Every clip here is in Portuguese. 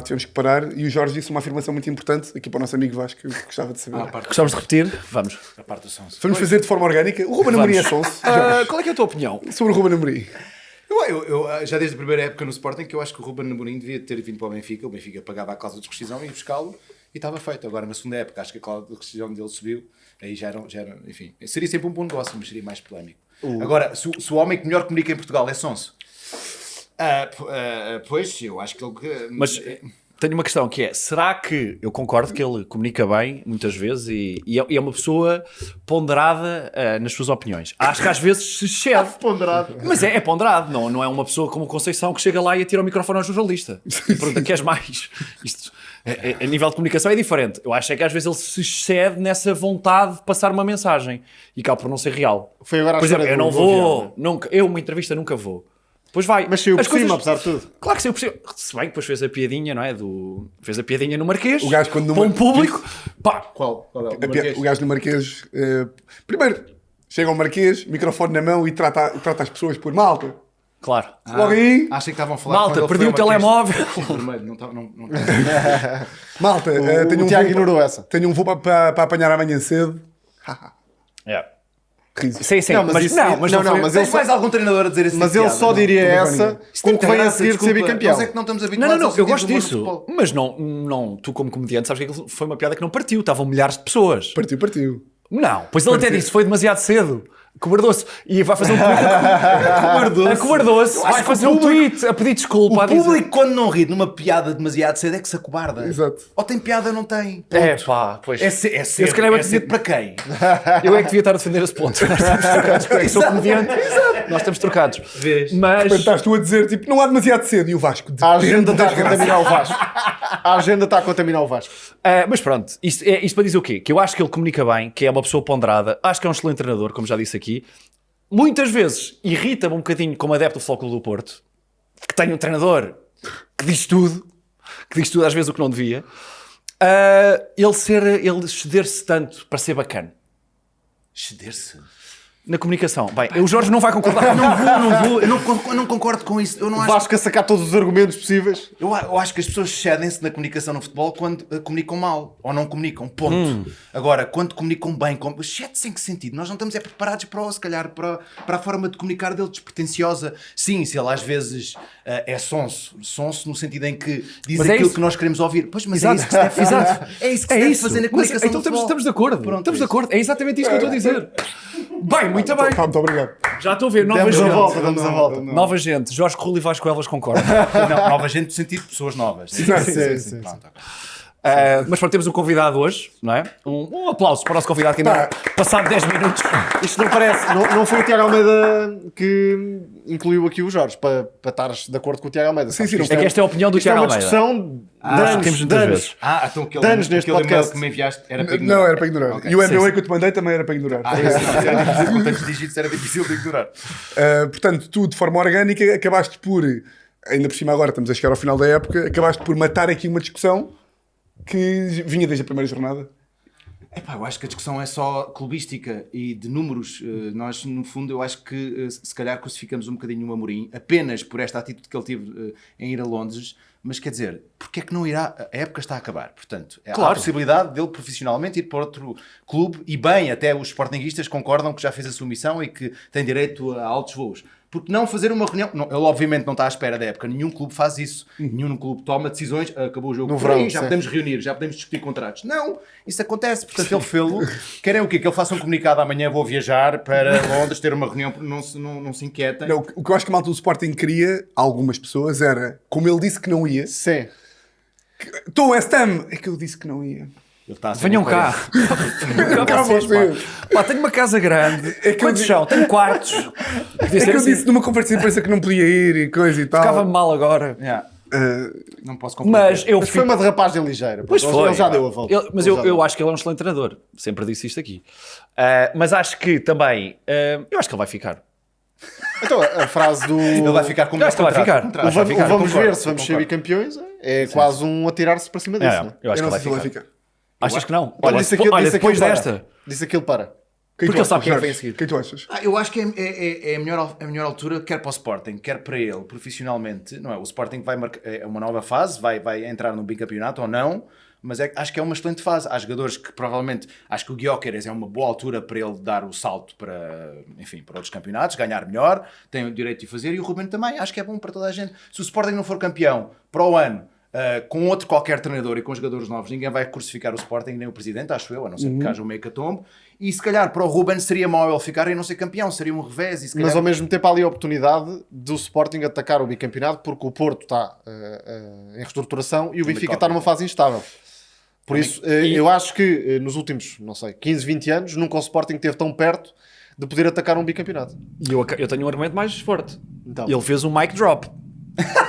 verdade, tivemos que parar. E o Jorge disse uma afirmação muito importante aqui para o nosso amigo Vasco, que eu gostava de saber. Gostamos de repetir? Vamos. A parte do Sonso. Vamos fazer de forma orgânica. O Ruben Amorim é sonso. Qual é que é a tua opinião? Sobre o Ruben Amorim. Eu, já desde a primeira época no Sporting, que eu acho que o Ruben Amorim devia ter vindo para o Benfica pagava a cláusula de rescisão e ia buscá-lo e estava feito. Agora na segunda época acho que a cláusula de rescisão dele subiu, aí já era, enfim, seria sempre um bom negócio, mas seria mais polémico. Agora, se o homem que melhor comunica em Portugal é Sonso, pois eu acho que ele... Mas tenho uma questão que é, será que, eu concordo que ele comunica bem muitas vezes e é uma pessoa ponderada nas suas opiniões. Acho que às vezes se excede. Ponderado. Mas é ponderado, não é uma pessoa como Conceição que chega lá e atira o microfone ao jornalista e pergunta: queres mais? Isto, a nível de comunicação é diferente. Eu acho é que às vezes ele se excede nessa vontade de passar uma mensagem e acaba por não ser real. Foi agora a Por exemplo, história eu do não vou, Viana. nunca, eu uma entrevista nunca vou. Pois vai. Mas saiu por As coisas- cima, apesar de tudo. Claro que saiu por cima. Se bem que depois fez a piadinha, não é? Fez a piadinha no Marquês. O gajo quando no para um Mar- público. Pá, Qual é? O O Marquês? gajo no Marquês. Primeiro, chega ao Marquês, microfone na mão e trata as pessoas por malta. claro. Logo aí, Achei que estavam a falar Malta, quando ele perdi foi o ao Marquês. telemóvel. Vermelho, não está. malta, tenho O um Tiago voo ignorou essa. tenho um voo para apanhar amanhã cedo. É. Riso. Sim, sim. Não, mas isso- não, foi- mas ele Tens só- mais algum treinador a dizer esse Mas tipo de ele piada, só não? diria Não essa Isto com tem o que vem a graça, seguir de ser desculpa. bicampeão. Nós é que não estamos Não, habituados não, ao eu gosto sentido do disso. humor no futebol. Mas não, tu como comediante sabes que aquilo foi uma piada que não partiu. Estavam milhares de pessoas. Partiu. Não, pois ele até disse, foi demasiado cedo. Cobardou-se. E vai fazer um tweet. Acobardou-se. Vai fazer um tweet a pedir desculpa. O a dizer- público, quando não ri numa piada demasiado cedo, é que se acobarda. Exato. Ou tem piada ou não tem. É pá, pois. É cedo. se calhar É cedo para quem? Eu é que devia estar a defender esse ponto. Nós estamos trocados. Eu sou comediante. Nós estamos trocados. Vês? Mas. Estás tu a dizer, tipo, não há demasiado cedo. E o Vasco, A agenda está a desgraça. contaminar o Vasco. A agenda está a contaminar o Vasco. Mas pronto, isto para dizer o quê? Que eu acho que ele comunica bem, que é uma pessoa ponderada, acho que é um excelente treinador, como já disse aqui. Muitas vezes irrita-me um bocadinho como adepto do Futebol Clube do Porto, que tem um treinador que diz tudo às vezes o que não devia. Ele ceder-se tanto para ser bacana Ceder-se. na comunicação. Bem, o Jorge não vai concordar. Não vou. Eu não concordo com isso. Eu não O acho. Vasco a sacar todos os argumentos possíveis. Eu acho que as pessoas cedem-se na comunicação no futebol quando comunicam mal ou não comunicam, ponto. Agora, quando comunicam bem, cede-se em que sentido? Nós não estamos preparados se calhar, para a forma de comunicar dele despretensiosa. Sim, se ele às vezes é sonso no sentido em que diz Mas é aquilo isso. que nós queremos ouvir. Pois, mas Exato. é isso que se deve fazer. Exato. É isso que se deve fazer na Mas, comunicação então no futebol. estamos de acordo. Pronto, estamos de é isso. acordo. É exatamente isso que eu estou a dizer. Bem, muito bem. Pá, muito obrigado. Já estou a ver. Nova Damos a gente. volta, damos a volta. Nova gente. Jorge Corrula e Vasco Elvas concordam. Não, nova gente no sentido de pessoas novas. Sim. Pronto, ok. Mas pronto, temos um convidado hoje, não é? Um aplauso para o nosso convidado que ainda passado 10 minutos. Isto não parece. Não foi o Tiago Almeida que incluiu aqui o Jorge para estares de acordo com o Tiago Almeida. Sim, Sabes sim, que não isto É que esta é a opinião do isto é Tiago uma Almeida. discussão discutimos de muitas anos. vezes. Então Danos neste aquele e-mail podcast. que me enviaste era para ignorar. Não, era para ignorar. Ok. E o Sim, MBA sim. que eu te mandei também era para ignorar. Isso não, era difícil, com tantos dígitos era difícil de ignorar. Portanto, tu, de forma orgânica, acabaste por, ainda por cima agora, estamos a chegar ao final da época, acabaste por matar aqui uma discussão que vinha desde a primeira jornada. Epá, eu acho que a discussão é só clubística e de números. Nós, no fundo, eu acho que se calhar crucificamos um bocadinho o Amorim apenas por esta atitude que ele teve em ir a Londres. Mas quer dizer, porque é que não irá? A época está a acabar. Portanto, há a possibilidade dele profissionalmente ir para outro clube e bem, até os sportinguistas concordam que já fez a sua missão e que tem direito a altos voos. Porque não fazer uma reunião? Não, ele obviamente não está à espera da época. Nenhum clube faz isso. Nenhum clube toma decisões. Acabou o jogo. No por aí, verão, já sim. podemos reunir, já podemos discutir contratos. Não, isso acontece. Portanto, ele fê-lo. Querem o quê? Que ele faça um comunicado amanhã, vou viajar para Londres, ter uma reunião, não se inquietem. Não, o que eu acho que a malta do Sporting queria, algumas pessoas, era, como ele disse que não ia, Sim. estou West Ham, é que eu disse que não ia. Ele está a ser Venham muito cá. Venham cá vocês, pá. Tenho uma casa grande. Quantos são? Tenho quartos. Podia É ser que eu assim. disse numa conferência de imprensa que não podia ir e coisa e tal. Ficava-me mal agora. Yeah. Não posso Mas eu Mas foi uma derrapagem ligeira. Pois Ele foi. já deu a volta. Mas eu acho que ele é um excelente treinador. Sempre disse isto aqui. Mas acho que também... eu acho que ele vai ficar. Então, a frase do... Ele vai ficar com Eu acho que ele vai ficar. contrato. Acho que vai ficar. Vamos Concordo, ver se vamos ser concordo. bicampeões. É quase um atirar-se para cima disso. Não é? Eu acho Eu que não ele sei vai se ele ficar. vai ficar. Achas que não? Olha, Olha, disse aquilo depois para. desta... Disse aquilo para. Porque ele sabe quem é que vem a Jorge? seguir. Quem tu achas? Eu acho que é a melhor altura, quer para o Sporting, quer para ele, profissionalmente. Não é? O Sporting vai marcar é uma nova fase, vai entrar num bicampeonato ou não, mas acho que é uma excelente fase. Há jogadores que provavelmente, acho que o Gyökeres é uma boa altura para ele dar o salto para, enfim, para outros campeonatos, ganhar melhor, tem o direito de fazer, e o Ruben também, acho que é bom para toda a gente. Se o Sporting não for campeão para o ano, com outro qualquer treinador e com jogadores novos, ninguém vai crucificar o Sporting, nem o presidente, acho eu, a não ser que haja um meio catombe. E se calhar para o Ruben seria mau ele ficar e não ser campeão, seria um revés. E se calhar... Mas ao mesmo tempo há ali a oportunidade do Sporting atacar o bicampeonato, porque o Porto está em reestruturação e o Benfica está numa fase instável. Por isso, eu acho que nos últimos, não sei, 15, 20 anos, nunca o Sporting esteve tão perto de poder atacar um bicampeonato. E eu tenho um argumento mais forte. Então. Ele fez um mic drop.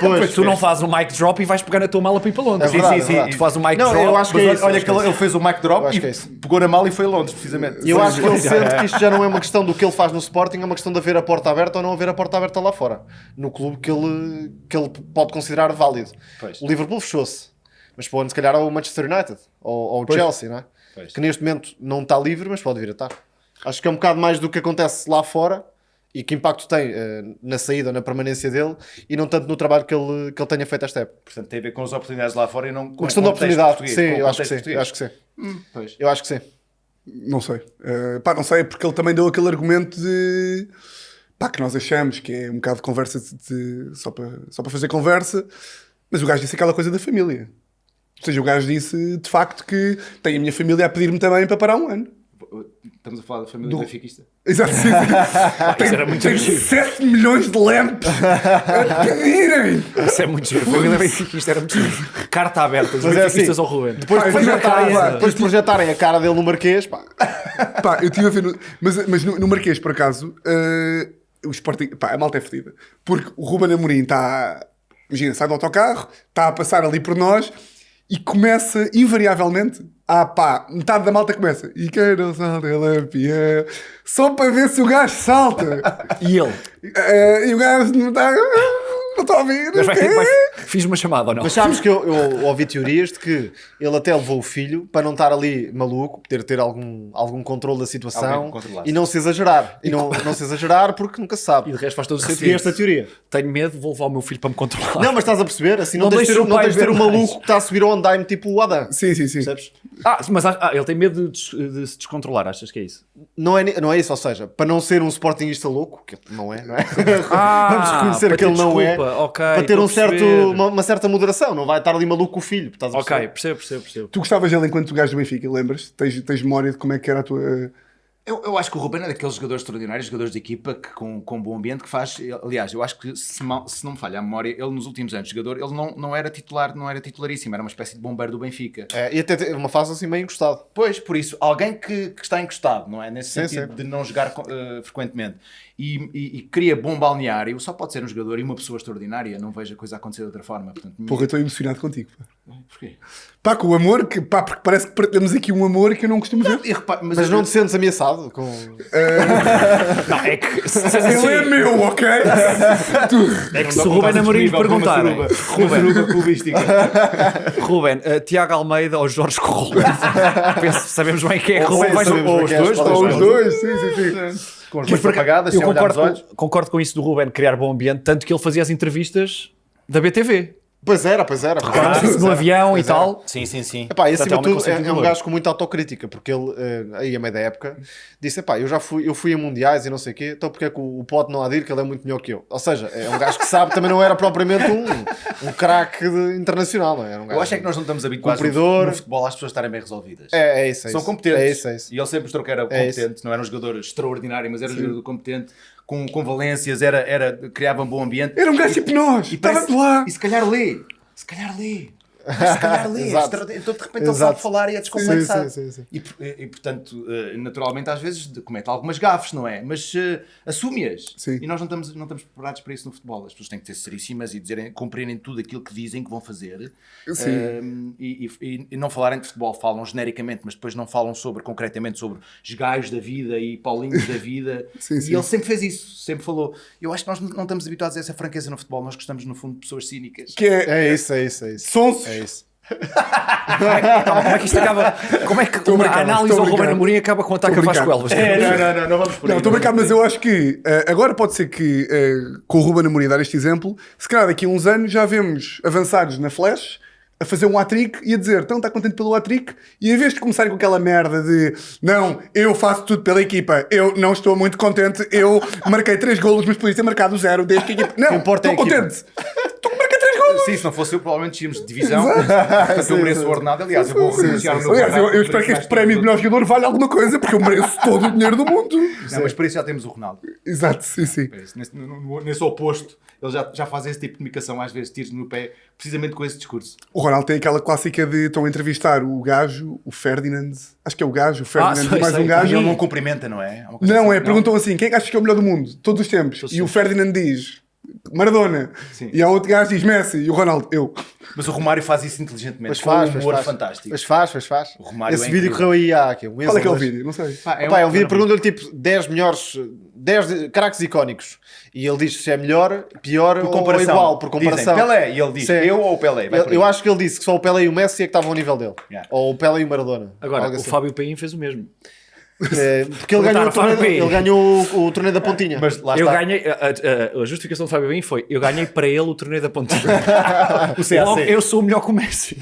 Pois, Tu não fazes um mic drop e vais pegar na tua mala para ir para Londres. É verdade, é verdade. Tu fazes um mic Não, drop. eu acho que mas é olha- isso, olha acho que ele fez o mic Eu drop acho e que é isso. pegou na mala e foi a Londres, precisamente. E eu acho que ele sente que isto já não é uma questão do que ele faz no Sporting, é uma questão de haver a porta aberta ou não haver a porta aberta lá fora. No clube que ele pode considerar válido. Pois. O Liverpool fechou-se. Mas para onde se calhar é o Manchester United ou o Chelsea, não é? Pois. Que neste momento não está livre, mas pode vir a estar. Acho que é um bocado mais do que acontece lá fora e que impacto tem na saída ou na permanência dele e não tanto no trabalho que ele tenha feito esta época. Portanto, tem a ver com as oportunidades lá fora e não com Uma questão o de contexto oportunidade, português, sim, com o eu acho que contexto sim. Eu acho que sim. Pois. Eu acho que sim. Não sei. Não sei, porque ele também deu aquele argumento de que nós achamos que é um bocado de conversa só para fazer conversa, mas o gajo disse aquela coisa da família. Ou seja, o gajo disse de facto que tem a minha família a pedir-me também para parar um ano. Estamos a falar da família benfiquista. Exato. Isso era muito Tem giro. 7 milhões de lamps a pedirem. Isso é muito giro. A família benfiquista era muito giro. Carta aberta. Os Mas é benfiquistas assim, ao Ruben. Depois de projetarem a cara dele no Marquês, pá. Pá, eu estive a ver, mas no Marquês, por acaso, o Sporting, pá, a malta é fedida. Porque o Ruben Amorim está, imagina, sai do autocarro, está a passar ali por nós e começa, invariavelmente, metade da malta começa. E quero saltar, ele é fiel. Só para ver se o gajo salta. E ele? E o gajo não está... Não estou a ouvir. Mas o quê? fiz uma chamada ou não? Mas sabes que eu ouvi teorias de que ele até levou o filho para não estar ali maluco, poder ter algum controle da Alguém situação que controlasse. e não se exagerar. E não se exagerar porque nunca se sabe. E de resto faz todo o Recebi sentido. esta teoria. Tenho medo, vou levar o meu filho para me controlar. Não, mas estás a perceber? Assim não, Não tens de deixa ter, o pai não tens de ter ver um mais. maluco que está a subir ao andaime tipo o Adam. Sim. Percebes? Mas ele tem medo de se descontrolar, achas que é isso? Não é isso, ou seja, para não ser um sportinguista louco, que não é? Vamos reconhecer para que ele ter não é, desculpa, ok, para ter estou a perceber. uma certa moderação, não vai estar ali maluco com o filho. Estás a Ok, perceber? percebo. Tu gostavas dele enquanto gajo do Benfica, lembras? Tens memória de como é que era a tua... Eu acho que o Ruben é daqueles jogadores extraordinários, jogadores de equipa que com bom ambiente que faz. Aliás, eu acho que se não me falha a memória, ele nos últimos anos, jogador, ele não era titular, não era titularíssimo, era uma espécie de bombeiro do Benfica. E até teve uma fase assim meio encostado. Pois, por isso, alguém que está encostado, não é? Nesse Sim, sentido sim. de não jogar frequentemente e cria bom balneário, só pode ser um jogador e uma pessoa extraordinária, não vejo a coisa acontecer de outra forma. Portanto, Porra, eu estou emocionado contigo. Pá. porquê? Pá, com o amor, porque parece que partilhamos aqui um amor que eu não costumo ver. E repara, Mas não te sentes ameaçado com... Não, é que se Ele é meu, ok? o Ruben Amorim perguntarem, Ruben, Tiago Almeida ou Jorge Corrêa? Sabemos bem quem é que Ou Ruben vai sabemos ou bem os quem é, dois. podem Ou os ser. dois, sim. com as Mas luzes apagadas, eu sem olhar nos concordo olhos. concordo com isso do Ruben criar bom ambiente, tanto que ele fazia as entrevistas da BTV. Pois era. No avião e tal. Sim. Epá, e acima de Totalmente tudo conceito é de um valor. gajo com muita autocrítica, porque ele, aí a meio da época, disse, epá, eu fui a mundiais e não sei o quê, então porque é que o Pote não há de ir, que ele é muito melhor que eu. Ou seja, é um gajo que sabe, também não era propriamente um craque internacional, não é? Era um gajo Eu acho é que nós não estamos habituados cumpridor. no futebol às pessoas estarem bem resolvidas. É isso. São competentes. É isso. E ele sempre mostrou que era competente, não era um jogador extraordinário, mas era um jogador competente, com valências, criava um bom ambiente. Era um gajo tipo nós. Estava de lá. E se calhar lê. Se calhar lê. Exato. Então de repente ele Exato. sabe falar e é descomplexado. Sim. E portanto, naturalmente às vezes comete algumas gafes, não é? Mas assume-as. Sim. E nós não estamos preparados para isso no futebol. As pessoas têm que ser seríssimas e cumprirem tudo aquilo que dizem que vão fazer. Sim. E não falarem de futebol, falam genericamente, mas depois não falam concretamente sobre os gajos da vida e paulinhos da vida. Sim, e sim. ele sempre fez isso, sempre falou. Eu acho que nós não estamos habituados a essa franqueza no futebol. Nós gostamos, no fundo, de pessoas cínicas. Que é É isso. sonsos. É isso. Como é que isto acaba? Como é que uma análise ao Ruben Amorim acaba com o ataque a Vasco Elvas? Não vamos por aí. Não, estou a brincar, mas eu acho que agora pode ser que com o Ruben Amorim dar este exemplo, se calhar daqui a uns anos já vemos avançados na Flash a fazer um hat-trick e a dizer, então está contente pelo hat-trick, e em vez de começarem com aquela merda de não, eu faço tudo pela equipa, eu não estou muito contente, eu marquei 3 golos, mas podia ter marcado 0 desde que a equipa... Não, importa é estou a equipa. contente. Marquei 3 golos. Sim, se não fosse eu, provavelmente tínhamos de divisão. Portanto, eu mereço o ordenado. Aliás, eu vou renunciar ao meu Aliás, ordenado. eu espero que este prémio de melhor jogador valha alguma coisa, porque eu mereço todo o dinheiro do mundo. Não, mas para isso já temos o Ronaldo. Exato, sim. Para isso, nesse oposto, eles já fazem esse tipo de comunicação, às vezes tiros no pé, precisamente com esse discurso. O Ronaldo tem aquela clássica de estão a entrevistar o gajo, o Ferdinand, acho que é o gajo, o Ferdinand sei, e mais sei. um E gajo. ele não cumprimenta, não é? Uma coisa Não, assim, é, perguntam assim, quem é que achas que é o melhor do mundo? Todos os tempos. E o Ferdinand diz, Maradona. Sim. E há outro gajo que diz Messi. E o Ronaldo, eu. Mas o Romário faz isso inteligentemente, Mas com faz, um humor faz. fantástico. Mas faz. O Romário Esse é vídeo incrível. correu aí há aqui, um mês Qual é que é o ou dois. vídeo? Não sei. Pá, Pá, é um vídeo, não- pergunta-lhe tipo 10 melhores, 10 craques icónicos. E ele diz se é melhor, pior Por ou comparação. igual, por comparação. Dizem, Pelé, e ele diz, Sim. eu ou o Pelé? Vai por Eu aí. acho que ele disse que só o Pelé e o Messi é que estavam ao nível dele. Yeah. Ou o Pelé e o Maradona. Agora, Algo o assim. Fábio Paim fez o mesmo. Porque ele ganhou, Fábio Paim. ele ganhou o torneio da pontinha. Mas lá Eu está. ganhei, a justificação do Fábio Paim foi, eu ganhei para ele o torneio da pontinha. O CAC. Logo, eu sou o melhor que o Messi.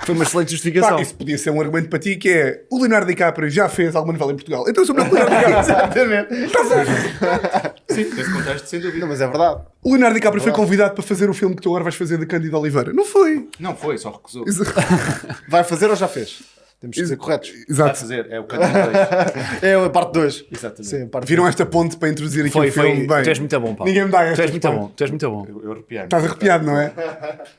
Foi uma excelente justificação. Pá, isso podia ser um argumento para ti que é o Leonardo DiCaprio já fez alguma novela em Portugal. Então eu sou o melhor que o Leonardo DiCaprio. Exatamente. Sim, nesse contexto, sem dúvida. Não, mas é verdade. O Leonardo DiCaprio foi convidado para fazer o filme que tu agora vais fazer de Cândido Oliveira. Não foi. Não foi, só recusou. Vai fazer ou já fez? Temos que ser corretos. Vai Exato. fazer, é o caminho 2. É a parte 2. Exatamente. Sim, a parte Viram esta ponte para introduzir aqui Foi, o filme? Bem, tu és muito bom, pá. ninguém me dá Tu és estas muito partes. bom, tu és muito bom. Eu arrepiei-me. Estás arrepiado, não é?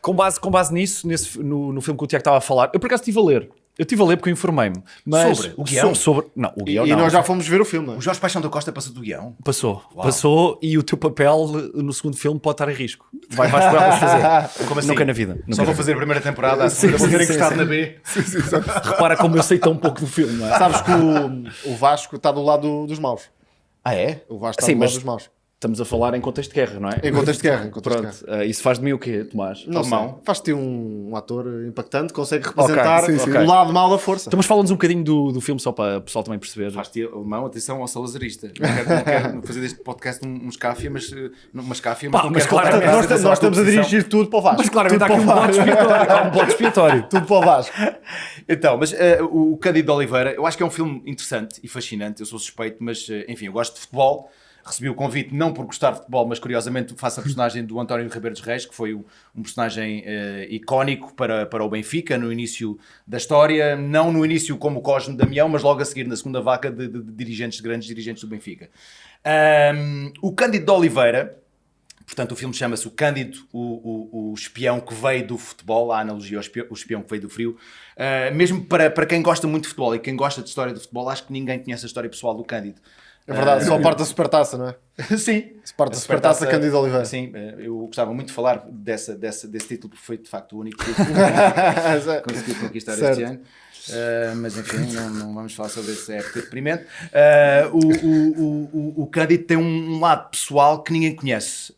Com base nisso, no filme que o Tiago estava a falar, eu por acaso estive a ler. Eu estive a ler porque eu informei-me. Mas Sobre o guião? Não, o E guião não. nós já fomos ver o filme. Não é? O Jorge Paixão da Costa passou do guião. Passou e o teu papel no segundo filme pode estar em risco. Vais por elas fazer. Como assim? Nunca na vida. Só vou fazer a primeira temporada, a segunda vou ter encostado na B. Repara como eu sei tão pouco do filme, não é? Sabes que o Vasco está do lado dos maus. Ah, é? O Vasco está Sim, do mas- lado dos maus. Estamos a falar em contexto de guerra, não é? Em contexto de guerra. Em contexto de Pronto, guerra. isso faz de mim o quê, Tomás? Não Alemão. sei. Faz-te um ator impactante, consegue representar sim, sim. o lado mau da força. Então, mas fala-nos um bocadinho do filme só para o pessoal também perceber. Faz-te alemão, atenção ao salazarista. Não quero fazer deste podcast um escáfia, mas uma escáfia, Pá, não mas quero claramente voltar Nós, atrás nós da estamos a oposição. dirigir tudo para o Vasco. Mas claramente há Tudo aqui um para o bode Vasco. expiatório. Há um bode expiatório. Tudo para o Vasco. Então, mas o Cândido Oliveira, eu acho que é um filme interessante e fascinante. Eu sou suspeito, mas enfim, eu gosto de futebol. Recebi o convite não por gostar de futebol, mas curiosamente faço a personagem do António Ribeiro dos Reis, que foi um personagem icónico para o Benfica no início da história. Não no início como o Cosme Damião, mas logo a seguir na segunda vaca de dirigentes, de grandes dirigentes do Benfica. O Cândido de Oliveira, portanto o filme chama-se O Cândido, o espião que veio do futebol, a analogia ao espião que veio do frio. Mesmo para quem gosta muito de futebol e quem gosta de história de futebol, acho que ninguém conhece a história pessoal do Cândido. É verdade, só parte da supertaça, não é? Sim. Parte da supertaça Cândido Oliveira. Sim, eu gostava muito de falar desse título, porque foi de facto o único título que consegui conquistar Certo. este ano. Mas enfim, não vamos falar sobre essa época deprimente. O Cândido tem um lado pessoal que ninguém conhece.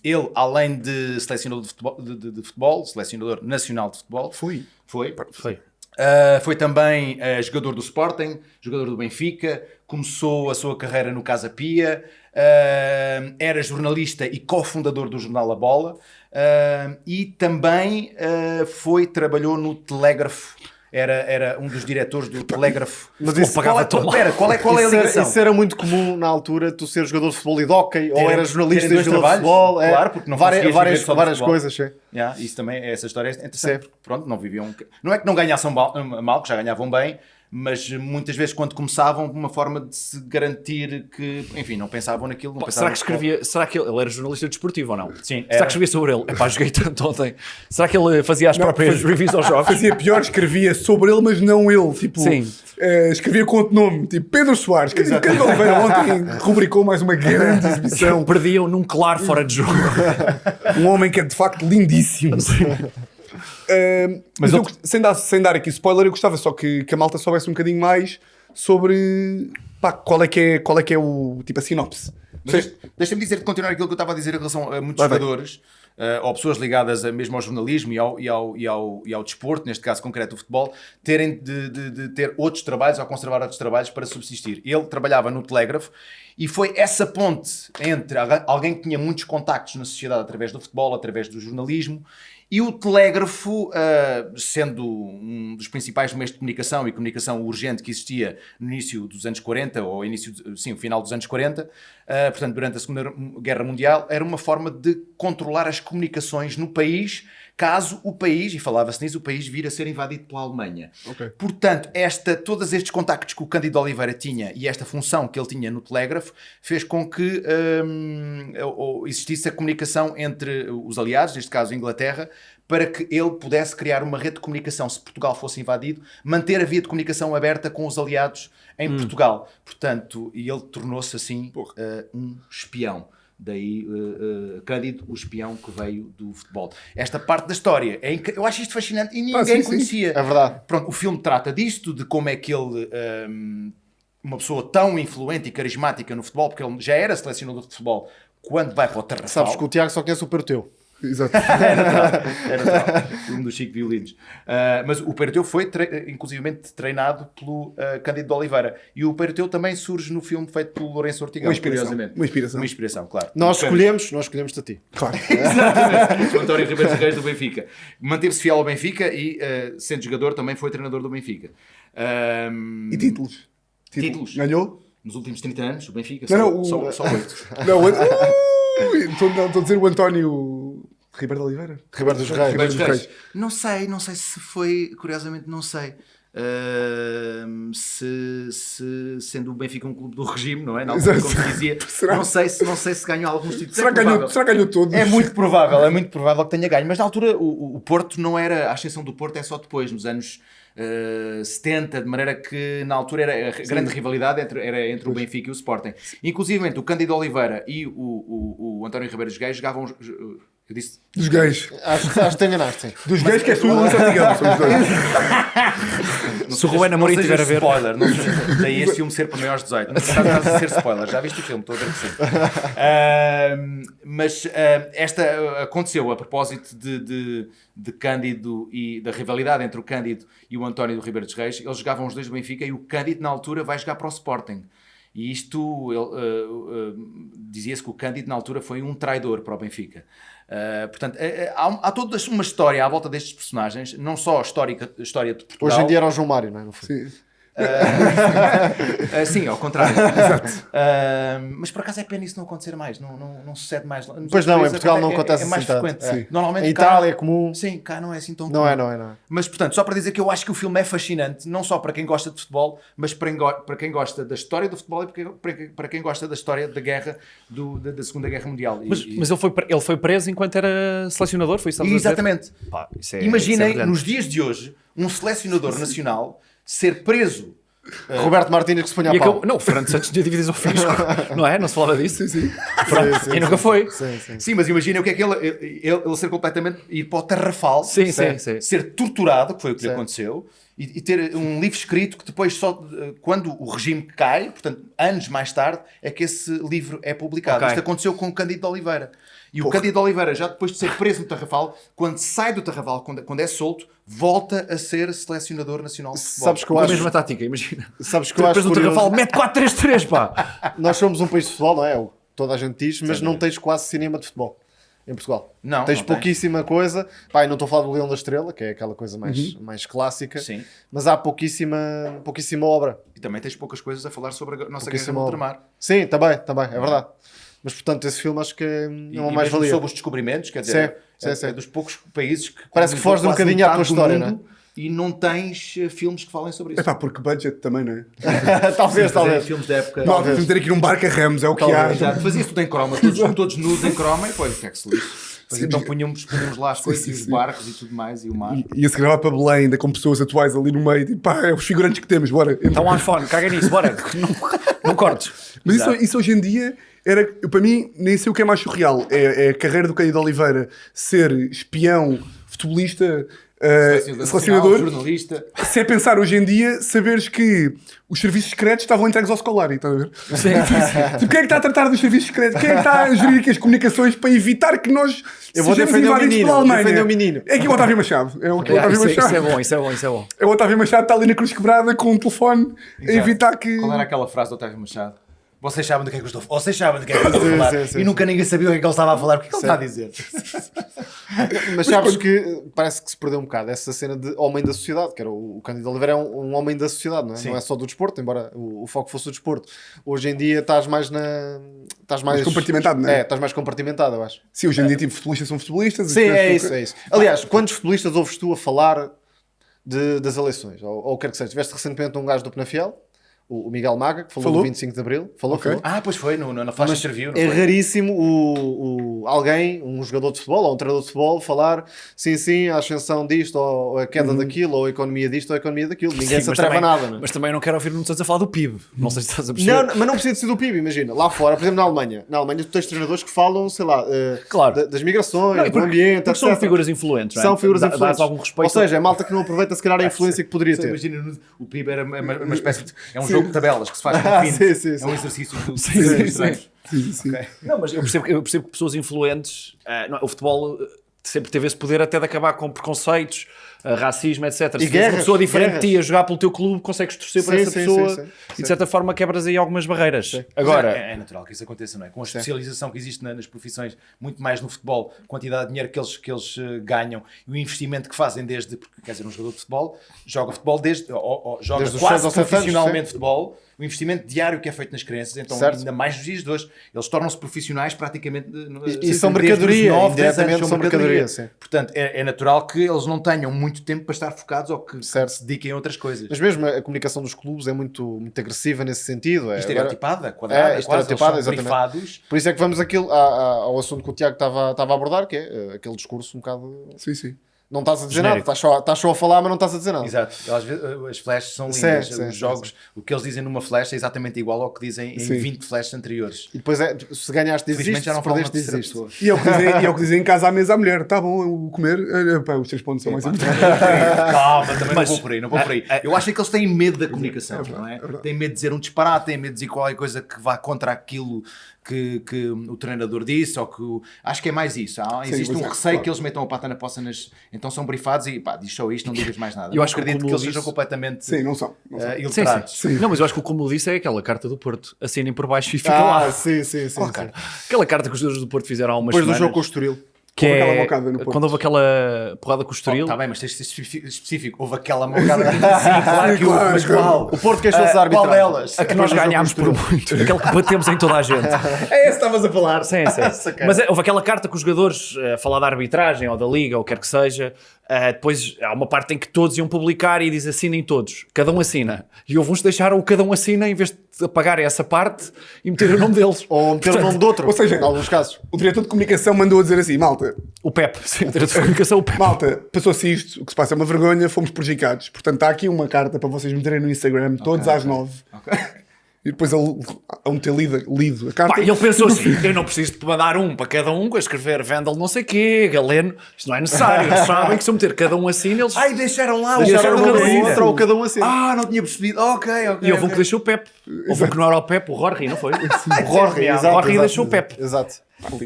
Ele, além de selecionador de futebol, selecionador nacional de futebol, foi. Foi também jogador do Sporting, jogador do Benfica, começou a sua carreira no Casa Pia, era jornalista e cofundador do jornal A Bola, e também trabalhou no Telégrafo. Era um dos diretores do Telégrafo. Mas isso pagava tão mal. Espera, qual é a ligação? Isso era muito comum na altura, tu ser jogador de futebol e de hóquei, ou Terem- era jornalista terem e dois jogador de trabalhos, futebol. claro, porque não conseguias viver só de várias futebol. coisas, sim. Isso também, essa história é interessante, porque pronto, não viviam... Não é que não ganhassem mal, que já ganhavam bem, mas muitas vezes quando começavam, uma forma de se garantir que, enfim, não pensavam naquilo. Não Será pensavam que escrevia? Será que ele era jornalista desportivo ou não? Sim, Será era. que escrevia sobre ele? Epá, joguei tanto ontem. Será que ele fazia as próprias reviews aos jogos? Fazia pior, escrevia sobre ele, mas não ele. Tipo, Sim. escrevia com outro nome. Tipo, Pedro Soares. Cândido Oliveira ontem rubricou mais uma grande exibição. Perdiam num claro fora de jogo. Um homem que é de facto lindíssimo. Mas eu, sem dar aqui spoiler, eu gostava só que a malta soubesse um bocadinho mais sobre pá, qual é que é o tipo a sinopse. Mas deixa-me dizer de continuar aquilo que eu estava a dizer em relação a muitos Vai bem. jogadores. ou pessoas ligadas mesmo ao jornalismo e ao desporto, neste caso concreto o futebol, terem de ter outros trabalhos ou conservar outros trabalhos para subsistir. Ele trabalhava no Telégrafo e foi essa ponte entre alguém que tinha muitos contactos na sociedade através do futebol, através do jornalismo, e o Telégrafo, sendo um dos principais meios de comunicação e comunicação urgente que existia no início dos anos 40, ou o final dos anos 40, portanto, durante a Segunda Guerra Mundial, era uma forma de controlar as comunicações no país, caso o país, e falava-se nisso, o país vir a ser invadido pela Alemanha. Okay. Portanto, todos estes contactos que o Cândido Oliveira tinha e esta função que ele tinha no Telégrafo fez com que existisse a comunicação entre os aliados, neste caso a Inglaterra, para que ele pudesse criar uma rede de comunicação se Portugal fosse invadido, manter a via de comunicação aberta com os aliados em Portugal. Portanto, e ele tornou-se assim um espião. Daí Cândido, o espião que veio do futebol. Esta parte da história, eu acho isto fascinante e ninguém conhecia. É verdade. Pronto, o filme trata disto, de como é que ele, uma pessoa tão influente e carismática no futebol, porque ele já era selecionador de futebol, quando vai para o Tarrafal. Sabes que o Tiago só conhece o Perteu. Exato. Era natural. Um dos Chico Violinos. Mas o Perteu foi inclusivamente treinado pelo Cândido de Oliveira. E o Perteu também surge no filme feito pelo Lourenço Ortigão, curiosamente. Uma inspiração, claro. Nós escolhemos-te a ti. Claro. Exatamente. O António Ribeiro Reis do Benfica. Manteve-se fiel ao Benfica e, sendo jogador, também foi treinador do Benfica. E títulos? Títulos? Ganhou? Nos últimos 30 anos, o Benfica, Não, só 8. Não, estou a dizer o António Ribeiro de Oliveira. Ribeiro dos Reis. Ribeiro dos Reis. Não sei se foi, curiosamente, não sei. Sendo o Benfica um clube do regime, não é? Não, como se dizia. Não sei se ganhou alguns títulos. Será que ganhou todos? É muito provável que tenha ganho. Mas na altura o Porto não era, a ascensão do Porto é só depois, nos anos 70, de maneira que na altura era a grande rivalidade entre o Benfica e o Sporting. Inclusive o Cândido Oliveira e o António Ribeiro dos Reis jogavam. Eu disse. Dos gays. Acho que te enganaste, sim. Dos gays que és tu e o Luís Ortigão. Somos dois. Se o Ruben Amorim estiver a ver. Spoiler, não seja, daí este filme ser para maiores de 18. Não estás a ser spoiler, já viste o filme, estou a ver que sim. Mas esta aconteceu a propósito de Cândido e da rivalidade entre o Cândido e o António do Ribeiro dos Reis. Eles jogavam os dois do Benfica e o Cândido, na altura, vai jogar para o Sporting. E isto, dizia-se que o Cândido, na altura, foi um traidor para o Benfica. Portanto, há toda uma história à volta destes personagens, não só a história de Portugal. Hoje em dia era o João Mário, não é? Não foi? Sim. Sim, ao contrário. Mas por acaso é pena isso não acontecer mais, não sucede mais. Pois não, em Portugal não acontece é mais assim frequente. tanto. Normalmente Em Itália é comum. Sim, cá não é assim tão Não comum. é. Mas portanto, só para dizer que eu acho que o filme é fascinante, não só para quem gosta de futebol, mas para quem gosta da história do futebol e para quem gosta da história da guerra, da Segunda Guerra Mundial. Mas ele foi preso enquanto era selecionador, foi isso que estavas a dizer? Exatamente. Pá, Imaginem, isso é nos dias de hoje, um selecionador nacional ser preso. Roberto Martínez que se punha a E pau. não, o Fernando Santos tinha dívidas ao fisco, não é? Não se falava disso? Sim. Pronto, e nunca foi. Sim, mas imaginem o que é que ele ser completamente, ir para o Tarrafal, Sim. ser torturado, que foi o que lhe Sim. aconteceu, e ter um livro escrito que depois só, quando o regime cai, portanto, anos mais tarde, é que esse livro é publicado. Ok. Isto aconteceu com o Cândido de Oliveira. E o Cândido de Oliveira, já depois de ser preso no Tarrafal, quando sai do Tarrafal, quando é solto, volta a ser selecionador nacional de futebol. Sabes que eu A acho, mesma tática, imagina. sabes que eu acho Depois do curioso? Tarrafal, mete 4-3-3, pá. Nós somos um país de futebol, não é? Toda a gente diz, mas não tens quase cinema de futebol em Portugal. Não, tens não tem. pouquíssima coisa. Pá, e não estou a falar do Leão da Estrela, que é aquela coisa mais clássica, Sim. mas há pouquíssima obra. E também tens poucas coisas a falar sobre a nossa guerra Pouquíssima no obra. ultramar. Sim, também, é verdade. Mas portanto, esse filme acho que é E uma mesmo mais-valia. sobre os descobrimentos, quer dizer, Sim. é dos poucos países que Parece que foge um quase bocadinho à tua metade do história, mundo e não tens filmes que falem sobre isso. É pá, porque budget também, não é? talvez. Fazer filmes da época. Não, temos de ter aqui num barco a remos, é o que há. Já fazia-se tudo em croma, todos nus em croma e depois o que é que se lixe? Depois então punhamos lá as coisas, e os barcos e tudo mais, e o mar. Ia-se gravar para Belém, ainda com pessoas atuais ali no meio. Tipo, pá, é os figurantes que temos, bora. Está um iPhone, caga nisso, bora. Não cortes. Mas isso hoje em dia, para mim, nem sei o que é mais surreal. É a carreira do Cândido Oliveira ser espião, futebolista, selecionador, jornalista. se é pensar hoje em dia, saberes que os serviços secretos estavam entregues ao Scolari, estás a ver? Tipo, quem é que está a tratar dos serviços secretos? Quem é que está a gerir aqui as comunicações para evitar que nós Eu vou sejamos defender o invadidos menino, pela vou Alemanha? defender o menino. É que o Otávio Machado. É o que o Otávio Isso Machado. é bom, isso é bom, isso é bom. É o Otávio Machado, está ali na cruz quebrada com um telefone a Exato. evitar que... Qual era aquela frase do Otávio Machado? Vocês sabem do que é que eu estou a falar. Vocês sabem do que é que eu estou a falar. sim, E nunca ninguém sabia o que é que ele estava a falar. O que é que ele está a dizer? Mas sabes que parece que se perdeu um bocado essa cena de homem da sociedade, que era o Cândido Oliveira é um homem da sociedade, não é? Sim. Não é só do desporto, embora o foco fosse o desporto. Hoje em dia estás mais compartimentado, não é? Estás mais compartimentado, eu acho. Sim, hoje em dia, tipo, futebolistas são futebolistas. Sim, as é pessoas isso, é isso. Aliás, quantos futebolistas ouves tu a falar das eleições? Ou quer que seja, tiveste recentemente um gajo do Penafiel, o Miguel Maga, que falou Falou? do 25 de Abril. Falou. Pois foi, na flash interview. É raríssimo alguém, um jogador de futebol ou um treinador de futebol, falar sim, a ascensão disto, ou a queda daquilo, ou a economia disto, ou a economia daquilo. Ninguém Sim, se mas atreva a também- nada, não é? Mas também não quero ouvir muitos a falar do PIB. Não sei se estás a perceber. Não, mas não precisa de ser do PIB, imagina. Lá fora, por exemplo, na Alemanha. Na Alemanha tu tens treinadores que falam, sei lá, Claro. das migrações, Não, e do porque- ambiente, porque são etc. figuras influentes, não é? São figuras Dás influentes. algum respeito. Ou seja, é malta que não aproveita se calhar a influência que poderia ter. Imagina, o PIB era uma espécie de... É um jogo de tabelas que se faz com Ah, fim. sim. É um exercício do... Sim. Não, mas eu percebo que pessoas influentes, o futebol sempre teve esse poder até de acabar com preconceitos, racismo, etc. Se vês guerras, uma pessoa diferente guerras. de ti a jogar pelo teu clube, consegues torcer por Sim, essa sim, pessoa sim. e de certa forma quebras aí algumas barreiras. Agora, É natural que isso aconteça, não é? Com a especialização que existe nas profissões, muito mais no futebol, a quantidade de dinheiro que eles ganham e o investimento que fazem desde, porque quer dizer, um jogador de futebol joga futebol ou joga Desde os quase 6 aos 7 anos, profissionalmente futebol, o investimento diário que é feito nas crianças, então Certo. ainda mais nos dias de hoje, eles tornam-se profissionais praticamente E são desde os mercadoria, 9, 10 indiretamente anos são mercadoria, sim. Portanto, é natural que eles não tenham muito tempo para estar focados ou que Certo. se dediquem a outras coisas. Mas mesmo a comunicação dos clubes é muito agressiva nesse sentido. Estereotipada, quadrada, estereotipada, quase, eles são exatamente. brifados. Por isso é que vamos ao assunto que o Tiago estava a abordar, que é aquele discurso um bocado... Sim. Não estás a dizer Genérico. nada, estás só a falar, mas não estás a dizer nada. Exato. Às vezes, as flashes são Sim, lindas. sim, Os sim, jogos, o que eles dizem numa flash é exatamente igual ao que dizem em Sim. 20 flashes anteriores. E depois se ganhaste diz Felizmente isto, já não se falam perdeste uma diz terceira isto. pessoa. E é o que dizem em casa à mesa à mulher. Tá bom, eu comer. Pá, os 3 pontos são mais importantes. Calma, também Mas- não vou por aí. Eu acho que eles têm medo da comunicação, não é? Têm medo de dizer um disparate, têm medo de dizer qualquer coisa que vá contra aquilo que o treinador disse, ou que acho que é mais isso. Existe mas um é, receio claro. que eles metam a pata na poça então são brifados e pá, diz só isto, não digas mais nada. Eu acho que acredito o que eles Cúmulo sejam disse- completamente Sim, não são. iletrados. sim. Não, mas eu acho que o cúmulo disso é aquela carta do Porto. Assinem por baixo e fica lá. Sim. Aquela carta que os jogadores do Porto fizeram há umas Depois do semanas. jogo com o Estoril. Que Houve é aquela mocada no Porto. quando houve aquela porrada com o Estoril. Está bem, mas tens de ser específico. Houve aquela mocada. Sim, claro que houve, claro, mas claro. qual? O Porto queixou-se da Qual arbitragem. delas? A que nós ganhámos por muito. Aquela que batemos em toda a gente. É esse que estavas a falar. Sim. Mas houve aquela carta que os jogadores falar da arbitragem ou da liga ou quer que seja. Depois há uma parte em que todos iam publicar e diz assinem todos. Cada um assina. E houve uns que deixaram o cada um assina em vez de apagarem essa parte e meter o nome deles. Ou meter o nome de outro, ou seja, em alguns casos. O diretor de comunicação mandou a dizer assim: malta, O Pep. Sim, o diretor de comunicação, o Pep. malta, passou-se isto, o que se passa é uma vergonha, fomos prejudicados. Portanto, está aqui uma carta para vocês meterem no Instagram, todos às 9. E depois ele, a ter lido a carta. Pá, e ele pensou assim: eu não preciso de mandar um para cada um, a escrever Vandal não sei quê, Galeno, isto não é necessário. Eles sabem que se eu meter cada um assim, eles. Ai, deixaram lá Deixaram cada cada um outro ou cada um assim. não tinha percebido. Ok. E houve um que deixou o Pep. Houve um que não era o Pep, o Rory, não foi? O Rory, O Rory deixou o Pep. Exato.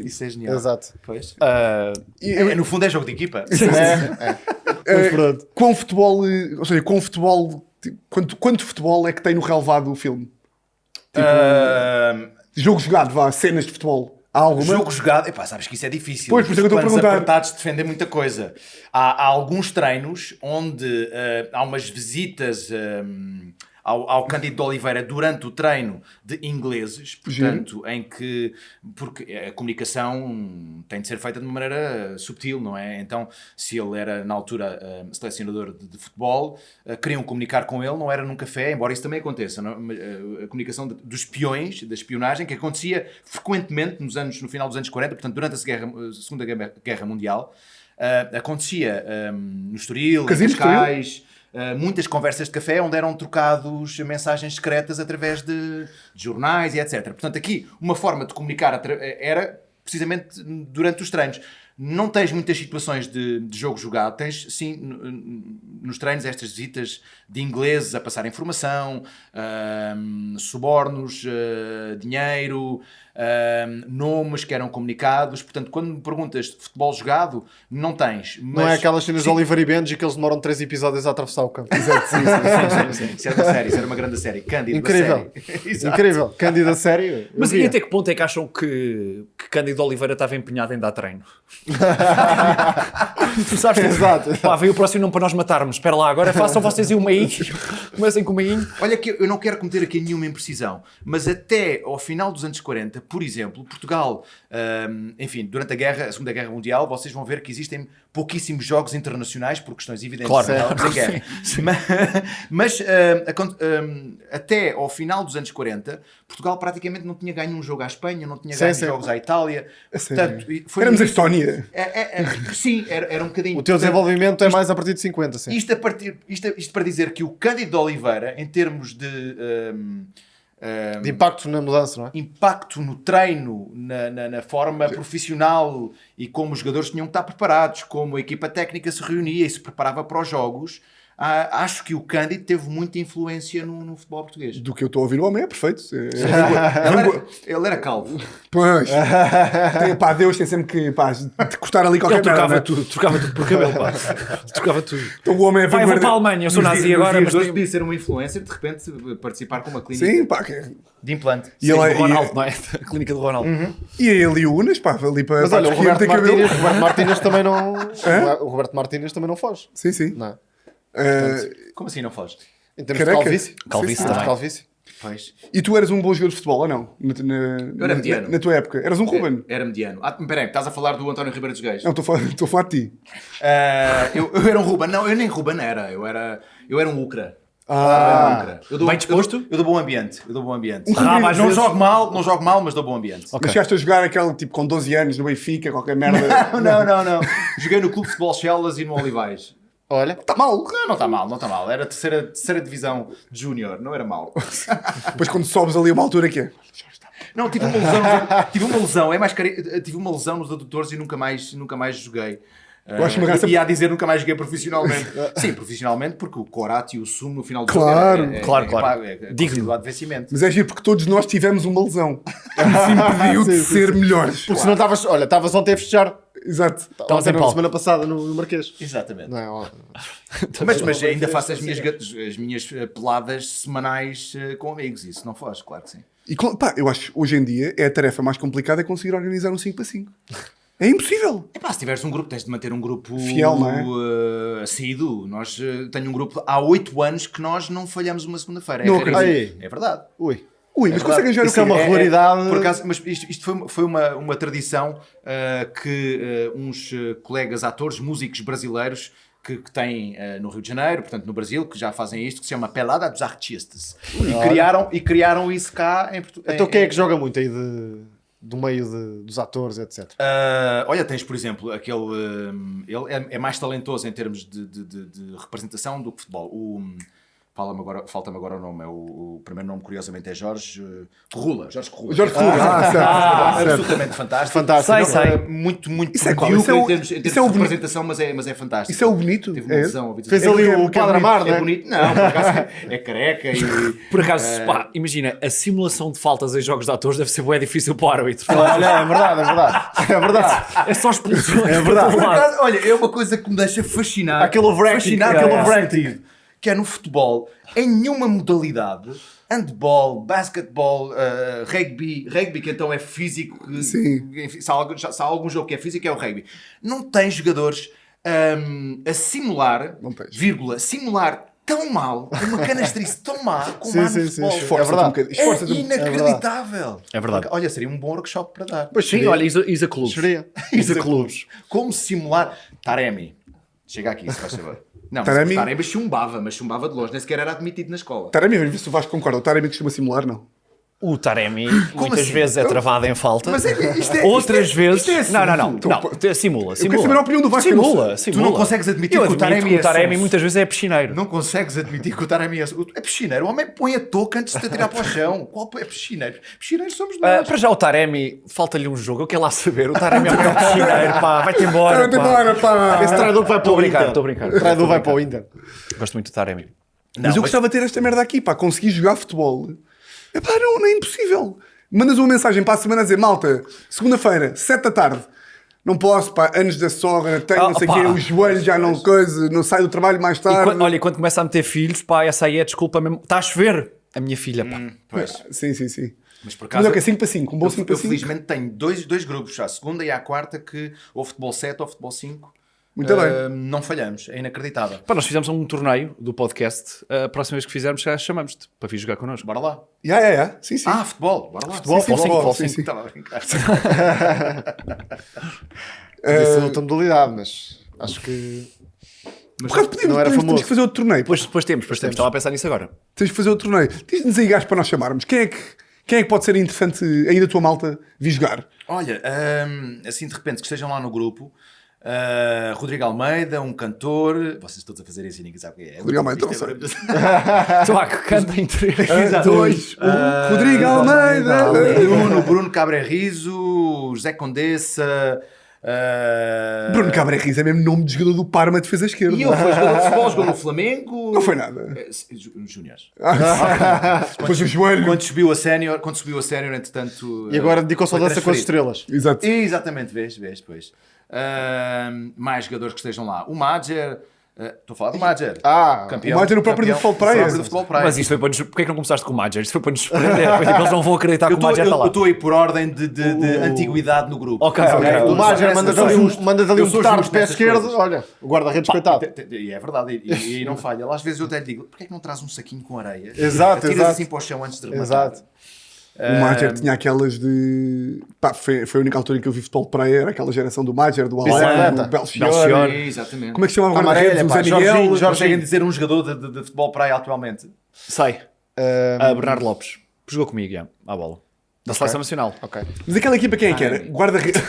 Isso é genial. Exato. Pois. E, No fundo é jogo de equipa. Mas pronto. com futebol, ou seja, com futebol, tipo, quanto futebol é que tem no relevado do filme? Jogo jogado, vá, cenas de futebol. Há alguma? Jogo jogado, epá, sabes que isso é difícil. Pois, por isso é que eu estou a Planos perguntar. apertados defendem muita coisa. Há alguns treinos onde há umas visitas ao Cândido de Oliveira durante o treino de ingleses, portanto, em que, porque a comunicação tem de ser feita de uma maneira subtil, não é? Então, se ele era na altura selecionador de futebol, queriam comunicar com ele, não era num café, embora isso também aconteça, não? A comunicação dos espiões, da espionagem, que acontecia frequentemente no final dos anos 40, portanto, durante a Segunda Guerra Mundial, acontecia no Estoril, em Casino de Cascais, muitas conversas de café onde eram trocados mensagens secretas através de jornais e etc. Portanto, aqui uma forma de comunicar era precisamente durante os treinos. Não tens muitas situações de jogo jogado, tens sim nos treinos estas visitas de ingleses a passar informação, subornos, dinheiro, nomes que eram comunicados. Portanto, quando me perguntas de futebol jogado, não tens. Mas, Não é aquelas cenas de sim, Oliver e Benji que eles demoram 3 episódios a atravessar o campo. Exato, sim, sim. Isso era uma série, isso era uma grande série. Cândido, Incrível. da série. Exato. Incrível. Cândida série. Mas e até que ponto é que acham que Cândido Oliveira estava empenhado em dar treino? Tu sabes? Exato. Pá, veio o próximo nome para nós matarmos. Espera lá, agora façam vocês aí o meinho. Comecem com o meinho. Olha que eu não quero cometer aqui nenhuma imprecisão, mas até ao final dos anos 40, por exemplo, Portugal, enfim, durante a Segunda Guerra Mundial, vocês vão ver que existem pouquíssimos jogos internacionais por questões evidentes. Claro, estamos em guerra. Mas até ao final dos anos 40, Portugal praticamente não tinha ganho um jogo à Espanha, não tinha ganho jogos à Itália. Portanto, Éramos a Estónia. Sim, era um bocadinho. O teu desenvolvimento é mais a partir de 50, sim. Isto para dizer que o Cândido de Oliveira, em termos de De impacto na mudança, não é? impacto no treino, na forma profissional e como os jogadores tinham que estar preparados, como a equipa técnica se reunia e se preparava para os jogos, acho que o Cândido teve muita influência no futebol português. Do que eu estou a ouvir, o homem é perfeito. Ele era calvo. Pois. Pá, Deus tem sempre que de cortar ali qualquer Ele trocava merda. tudo por cabelo, pá. Trocava tudo. Então o homem é Vai, eu vou para a vanguarda. Alemanha, eu sou nazi agora, mas hoje tenho... podia ser uma influencer, de repente participar com uma clínica Sim, pá. de implante. E ele, do Ronaldo, não é? A clínica do Ronaldo. e ele e o Unas, pá, ali para. Mas olha, o para Roberto cabelo. Martínez também não. Hã? O Roberto Martínez também não foge. Sim, sim. Não é? Como assim não foge? Em termos Careca? de calvície. Calvície Sim, sim. Em termos de também. calvície. Pois. E tu eras um bom jogador de futebol ou não? Eu era mediano. Na tua época. Eras um Ruben. Era mediano. Espera aí, estás a falar do António Ribeiro dos Gays? Não, estou a falar de ti. Eu era um Ruben. Não, eu nem Ruben era. Eu era um Ucra. Bem disposto? Eu dou bom ambiente. Às Não vezes- jogo mal, mas dou bom ambiente. Mas chegaste a jogar aquele tipo com 12 anos no Benfica, qualquer merda. Não. Joguei no Clube de Futebol Chelas e no Olivais. Olha. Está mal. Não está mal. Era a terceira divisão de Júnior, não era mal. Depois quando sobes ali a uma altura que é. Não, tive uma lesão nos adutores e nunca mais joguei. acho uma graça- E a dizer nunca mais joguei profissionalmente. Sim, profissionalmente, porque o Corato e o Sumo no final do Claro. jogo Claro. é Digno. considerado vencimento. Mas é giro porque todos nós tivemos uma lesão. Isso impediu de Sim, ser melhores. Porque senão estavas. Olha, estavas ontem a festejar. Exato. Estavas em Na pau. semana passada no Marquês. Exatamente. Não é? Ó, Mas ainda faço as minhas peladas semanais com amigos. Isso não faz, claro que sim. E pá, eu acho que hoje em dia é a tarefa mais complicada é conseguir organizar um 5 para 5. É impossível. Epá, se tiveres um grupo, tens de manter um grupo Fiel, não é? assíduo. Tenho um grupo há 8 anos que nós não falhamos uma segunda-feira. Não raríssimo. acredito. É verdade. Ui. Ui, mas conseguem jogar o Isso é quê? uma regularidade. Por acaso, mas isto foi uma tradição que uns colegas atores, músicos brasileiros que têm no Rio de Janeiro, portanto no Brasil, que já fazem isto, que se chama Pelada dos Artistas. E criaram isso cá em Portugal. Então quem é que joga muito aí do meio dos atores, etc? Olha, tens por exemplo aquele. Ele é mais talentoso em termos de representação do que futebol. Falta-me agora o nome. O primeiro nome, curiosamente, é Jorge Corrula. Jorge Corrula. Jorge Corrula. Certo. Absolutamente fantástico. Fantástico. Sei. Muito Isso é qual? medíocre Isso é o- em termos isso de é o bonito. representação, mas é fantástico. Isso é o bonito? Teve uma É? lesão, ouvi dizer. Fez ali É o que é Padre Amar, não É é? bonito. Não, por acaso é careca e... Por acaso, pá, imagina, a simulação de faltas em jogos de atores deve ser bué difícil para o árbitro. Olha, é verdade. É verdade. É só expulsões. É verdade. por todo Por lado. acaso, olha, é uma coisa que me deixa fascinado. Aquele overacting, Fascinado aquele nesse overacting. sentido, que é no futebol, em nenhuma modalidade, handball, basquetebol, rugby que então é físico, Sim. enfim, se há algum jogo que é físico é o rugby, não tem jogadores a simular, Não tens. simular tão mal, uma canastrice tão má como Sim, há no sim, sim. futebol. Esforça-te É verdade. um bocadinho. Esforça-te É um- inacreditável. É verdade. Olha, seria um bom workshop para dar. Pois Sim, seria. olha, Isa Clubes. Seria. Isa Clubes. Como simular Taremi. Chega aqui, se faz favor. Não, Taremi? mas Taremi mas chumbava de longe, nem sequer era admitido na escola. Taremi, vamos ver se o Vasco concorda. O Taremi costuma simular, não? O Taremi muitas assim? vezes é travado em falta. Mas isto é- Outras isto é- vezes. isto é assim. Não, simula. quero saber a opinião do Vasco, eu não Simula. Tu não consegues admitir Eu que o admito Taremi que é o Taremi sonso. muitas vezes é piscineiro. Não consegues admitir que o Taremi é piscineiro. O homem põe a touca antes de te atirar para o chão. Qual é piscineiro? Piscineiros somos nós. Para já o Taremi, falta-lhe um jogo. Eu quero lá saber. O Taremi é um piscineiro, pá. Vai-te embora. Vai-te embora, pá. Esse traidor vai para o Inter. Estou a brincar. O traidor vai para o Inter. Gosto muito do Taremi. Mas eu gostava de ter esta merda aqui, pá, conseguir jogar futebol. Epá, não é impossível. Mandas uma mensagem para a semana a dizer, malta, segunda-feira, 7 da tarde, não posso, pá, anos da sogra, tenho, não sei o pá. quê, o joelho já não coisa, não saio do trabalho mais E tarde. olha, quando começa a meter filhos, pá, essa aí é desculpa mesmo. Está a chover. A minha filha, pá. Pois. Sim. Mas por Mas acaso, é o quê? 5 para 5, um bom 5 eu para 5. felizmente tenho dois grupos, a segunda e a quarta, que ou futebol 7 ou futebol 5. Muito bem. Não falhamos, é inacreditável. Pá, nós fizemos um torneio do podcast. A próxima vez que fizermos, já chamamos-te para vir jogar connosco. Bora lá. Sim. Ah, futebol, bora lá. Futebol, Sim, futebol, sim. sim. Estava a brincar. Podia ser outra modalidade, mas acho que Por acaso podíamos, não era temos famoso. que fazer outro torneio. Depois temos. Estava a pensar nisso agora. Tens de fazer outro torneio. Diz-nos aí gajos para nós chamarmos. Quem é que pode ser interessante aí da tua malta vir jogar? Olha, assim de repente que estejam lá no grupo, Rodrigo Almeida, um cantor. Vocês todos a fazer isso e ninguém sabe quem é. Rodrigo Almeida, Isto não é- Estou a canta interior. 2, Rodrigo Almeida. Bruno Cabra-Riso, José Condessa. Bruno Cabra Riz é mesmo nome de jogador do Parma, defesa esquerda. E eu fui jogador de futebol, jogou no Flamengo. Não foi nada. Nos Júniores. Depois o joelho. Quando subiu a sénior, entretanto. E agora dedicou-se à foi dança com as transferido. estrelas. Exato. Exatamente, vês, pois. Mais jogadores que estejam lá. O Madger. Estou a falar do Madger. o Madger no próprio do futebol praia. próprio do futebol praia. Mas isto foi para nos... Porquê que não começaste com o Madger? Isto foi para nos surpreender. Foi tipo, eles não vão acreditar que o Madger está lá. Eu estou aí por ordem de antiguidade no grupo. Ok. O Madger manda-te ali Eu um sou petardo de justo pé nessas esquerdo. coisas. Olha, o guarda-redes, coitado. E é verdade, e não falha. Às vezes eu até lhe digo, porquê é que não traz um saquinho com areia? Exato, Tiras exato. assim para o chão antes de rematar. Exato. O Madger tinha aquelas de. Pá, foi a única altura em que eu vi futebol de praia. Era aquela geração do Madger, do Alain, Bicicleta. do Belchior. Belchior. Exatamente. Como é que se chamava Amarelha, agora? O pá, Zé Miguel. Jorginho. Conseguem dizer um jogador de futebol praia atualmente? Sei. Bernardo Lopes. Jogou comigo, já, à bola. Da Seleção Nacional. Ok. Mas aquela equipa quem é que era? Guarda-redes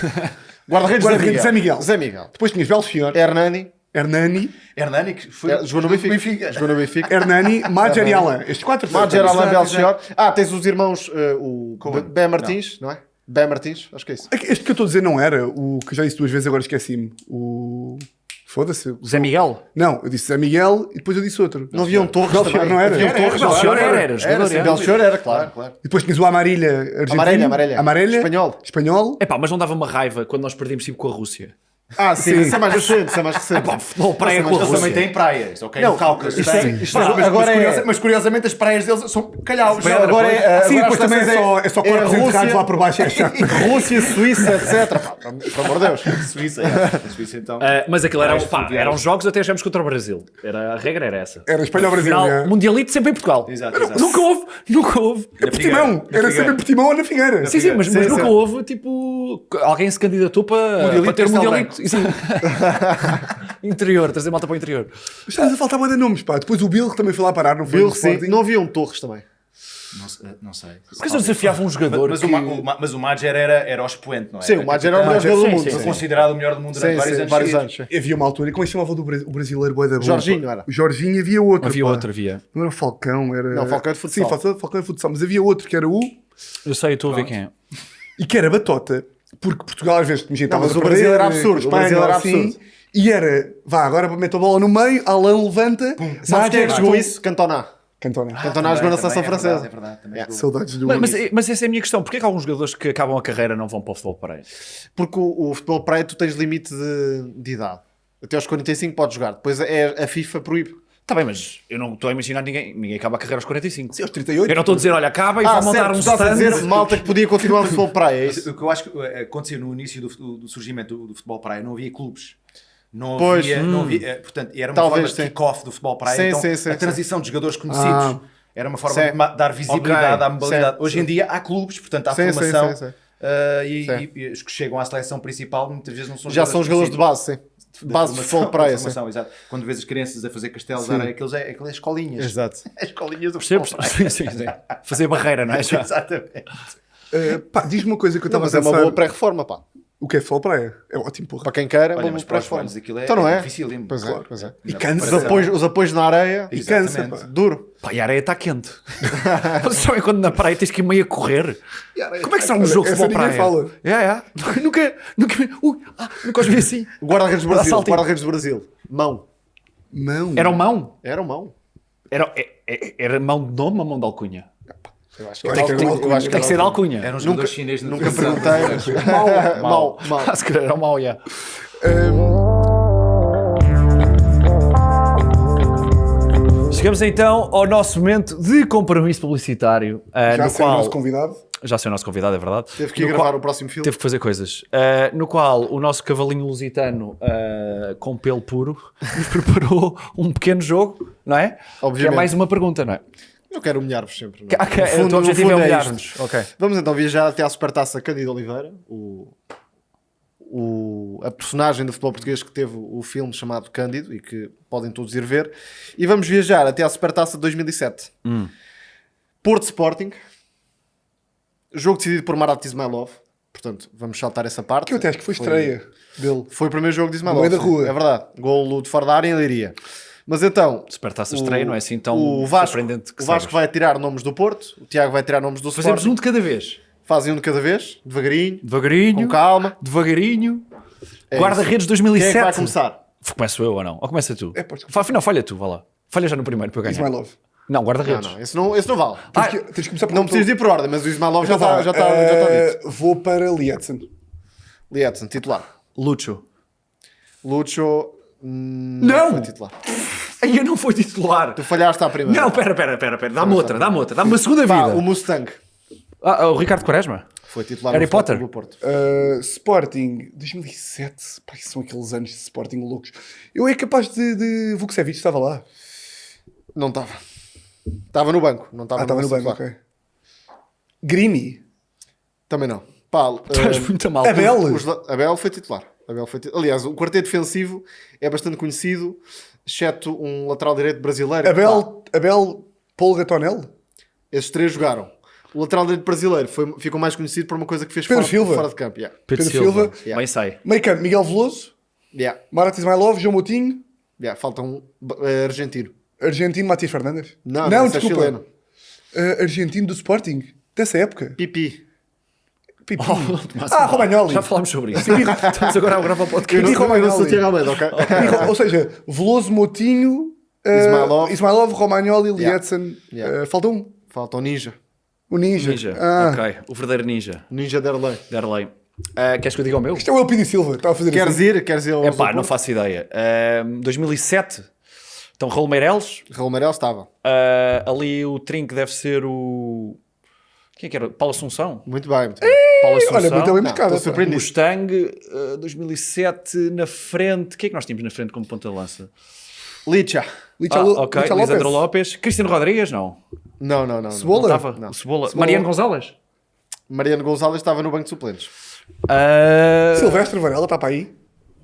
Guarda-redes Zé Miguel. Zé Miguel. Depois tinhas Belchior, Hernani. Hernani, que foi, Jogou no Benfica. Jogou no Benfica. Hernani, Madger e Alain. Estes quatro. Madger, Exato. Alain, Belchior. Tens os irmãos, o Ben Martins, não é? Ben Martins, acho que é isso. Este que eu estou a dizer não era o que eu já disse 2 vezes, agora esqueci-me. O. Foda-se. Zé Miguel. Não, eu disse Zé Miguel e depois eu disse outro. Não havia um Torres Belchior, também? não era? Havia um Era, Torres, Belchior Belchior era jogador, sim, era. Belchior era, claro. E depois tinhas o Amarilha argentino. Amarelha. Espanhol. Epá, mas não dava uma raiva quando nós perdíamos tipo com a Rússia. Sim, isso é mais recente, isso é mais recente. Pá, futebol praia com a Eles também Rússia. têm praias, ok? Não, No Cáucaso. isto é- tem. isto agora é- Mas curiosamente as praias deles são calhaus. Não, agora é... Sim, agora depois também é só corpos Rússia, enterrados lá por baixo. É chato. Rússia, Suíça, etc. Pá, pelo amor de Deus. Suíça, Suíça então. Mas aquilo era, Praias pá, fluviais. eram jogos até jogamos contra o Brasil. A regra era essa. Era Espanhol-Brasil. Final, é. mundialito sempre em Portugal. Exato. Nunca houve. É Portimão. Era sempre em Portimão ou na Figueira. Sim, mas Sim, nunca sim. houve, tipo, alguém se candidatou para Mundialito ter um Castelo mundialito. Sim. Interior, trazer malta para o interior. Estás a faltar mais de nomes, pá. Depois o Bill que também foi lá parar, não foi? Bill, no sim. Sporting. Não havia um Torres também. Não sei. Porque eles desafiavam um jogador. Mas o Madger era o expoente, não é? Sim, o Madger era o melhor jogador do mundo. Foi considerado o melhor do mundo durante vários anos. seguidos. Havia uma altura, como é que se chamava o brasileiro bué da boa? Jorginho, pá? não era? O Jorginho havia outro. Havia pá. outro, havia. Não era o Falcão, era. Não, Falcão é de futsal. Sim, Falcão é de futsal, mas havia outro que era o. Eu sei, estou a ver quem é. E que era batota, porque Portugal às vezes imagina, Não, estava mas a o Brasil perder, era absurdo, Espanha, o Brasil era assim, absurdo. E era, vá, agora mete a bola no meio, Alain levanta, Sabes quem é que jogou isso? Cantona. Cantona. Cantona jogou na seleção francesa. É verdade, também jogou. Saudades do Mas essa é a minha questão. Porquê que alguns jogadores que acabam a carreira não vão para o futebol praia? Porque o futebol praia tu tens limite de idade. Até aos 45 podes jogar. Depois a FIFA proíbe. Está bem, mas eu não estou a imaginar ninguém acaba a carreira aos 45. Sim, aos 38. Eu não estou a dizer, olha, acaba e vai montar certo, um estás a dizer stand. malta que podia continuar no futebol praia. É isso? O que eu acho que aconteceu no início do surgimento do futebol praia, não havia clubes. Não Pois. havia, portanto, era uma Talvez, forma de sim. kick-off do futebol praia. Sim, Então, sim, sim, a sim. transição de jogadores conhecidos era uma forma Sim. de dar visibilidade Ok. à mobilidade. Sim, Hoje em dia há clubes, portanto há Sim, formação. sim. E os que chegam à seleção principal muitas vezes não são Já são jogadores de base, sim. Base de futebol de praia, sim. Exato. Quando vês as crianças a fazer castelos de areia, aqueles é escolinhas. Exato. As escolinhas do Percebes? futebol de praia. Sim, sim. Fazer barreira, não é? Já. Exatamente. Pá, diz-me uma coisa que eu Não, estava a mas é pensar. uma boa pré-reforma, pá. O que é futebol praia? É ótimo, porra. Para quem quer, é Olha, uma mas boa para os pré-reforma. velhos aquilo é, Então não é? difícil. Pois é, Claro. pois é. E Na cansa. preparação. Os apoios na areia, E cansa, Exatamente. pá. duro. Pá, e a areia está quente. Vocês sabem quando na praia tens que ir meio a correr? Como é que será um Olha, jogo de essa futebol ninguém praia? fala. Nunca os vi assim. Guarda-redes do Brasil. Assaltinho. Guarda-redes do Brasil. Mão. Mão. Era uma mão? Era mão. Era mão de nome ou mão de alcunha? Eu acho Eu que acho que era eu acho Tem que ser de alcunha. Era um jogador chinês na Nunca televisão. perguntei. Mau. Mau. Se calhar era mau, já. Chegamos então ao nosso momento de compromisso publicitário, Já no sei o qual... nosso convidado. Já sei o nosso convidado, é verdade. Teve que ir No gravar qual- o próximo filme. Teve que fazer coisas. No qual o nosso cavalinho lusitano, com pelo puro, nos preparou um pequeno jogo, não é? Obviamente. Que é mais uma pergunta, não é? Eu quero humilhar-vos sempre. não é? Que- No fundo- o teu no objetivo é fundo humilhar-nos. isto. Ok. Vamos então viajar até à Supertaça Cândido Oliveira, a personagem do futebol português que teve o filme chamado Cândido e que podem todos ir ver. E vamos viajar até à Supertaça de 2007. Porto Sporting. Jogo decidido por Marat Ismailov. Portanto, vamos saltar essa parte. Que eu até acho que foi estreia dele. Foi o primeiro jogo de Ismailov. No meio da rua. É verdade. Golo de fora da área em Leiria. Mas então... Supertaça estreia, não é assim tão o Vasco, surpreendente que o Vasco saibas. vai tirar nomes do Porto. O Tiago vai tirar nomes do Fazemos Sporting. um de cada vez. Fazem um de cada vez. Devagarinho. Devagarinho. Com calma. Devagarinho. É Guarda-redes isso. 2007. Quem é que vai começar? Começo eu ou não? Ou começa tu? Podes começar. Não, falha tu, vá lá. Falha já no primeiro para eu ganhar. Ismailov. Não, Não, guarda-redes. não. Esse não vale. Tens de começar por Não precisas de ir por ordem, mas o Ismailov já Então está vá, dito. Vou para Lietzen. Lietzen, titular. Lucho. Lucho... Não! Foi titular. Aí eu não fui titular. Tu falhaste à primeira. Não, pera. Dá-me outra. Dá-me uma segunda Pá, vida. o Mustang O Ricardo Quaresma? foi titular Harry no Futebol Potter? Clube do Porto. Sporting 2007. Pá, isso são aqueles anos de Sporting loucos. Eu é capaz de Vukcevic, estava lá. Não estava. Estava no banco. Não estava Estava no banco, titular. ok. Grimi. Também não. Pá, Estás muito mal. Abel. Abel foi titular. Aliás, o quarteto defensivo é bastante conhecido, exceto um lateral direito brasileiro. Pá, Abel Paul Ratonel. esses três jogaram. O lateral direito brasileiro ficou mais conhecido por uma coisa que fez Pedro Silva. fora de campo. Yeah. Pedro Pedro Silva. Silva. Yeah. Bem sai. Meio campo, Miguel Veloso. Yeah. Marat Ismailov, João Moutinho. Yeah. Falta um argentino. Argentino, Matias Fernandes. Não, esse é desculpa. chileno. Argentino do Sporting. Dessa época. Pipi. Pipi. Oh, Romagnoli. Já falámos sobre isso. Estamos agora a gravar o Eu podcast. não, Pipi eu não sou Romagnoli. Tiago Almeida, ok? Ou seja, Veloso, Moutinho, Ismailov, Romagnoli, Lietzen. Yeah. Falta um. Falta o Ninja. O Ninja. Ninja. Ah. Ok. O verdadeiro ninja. Ninja Derlei. Derlei. Queres que eu diga o meu? Isto é o Elpidio Silva. Estava a fazer Queres assim. ir? Queres ir ao Epá, não faço ideia. 2007. Então, Raul Meireles. Raul Meireles estava. Ali o trinco deve ser o... Quem é que era? Paulo Assunção? Muito bem. Muito bem. Paulo Assunção. Olha, muito bem Não, marcado. estou surpreendido. Mustang, 2007, na frente. O que é que nós tínhamos na frente como ponta de lança? Licha. Ok, Lisandro Lopes. Cristiano Rodrigues, não. Não. Cebola? Estava. Não. O Cebola. Cebola. Mariano Gonzalez. Mariano Gonzalez estava no banco de suplentes. Silvestre Varela está para aí.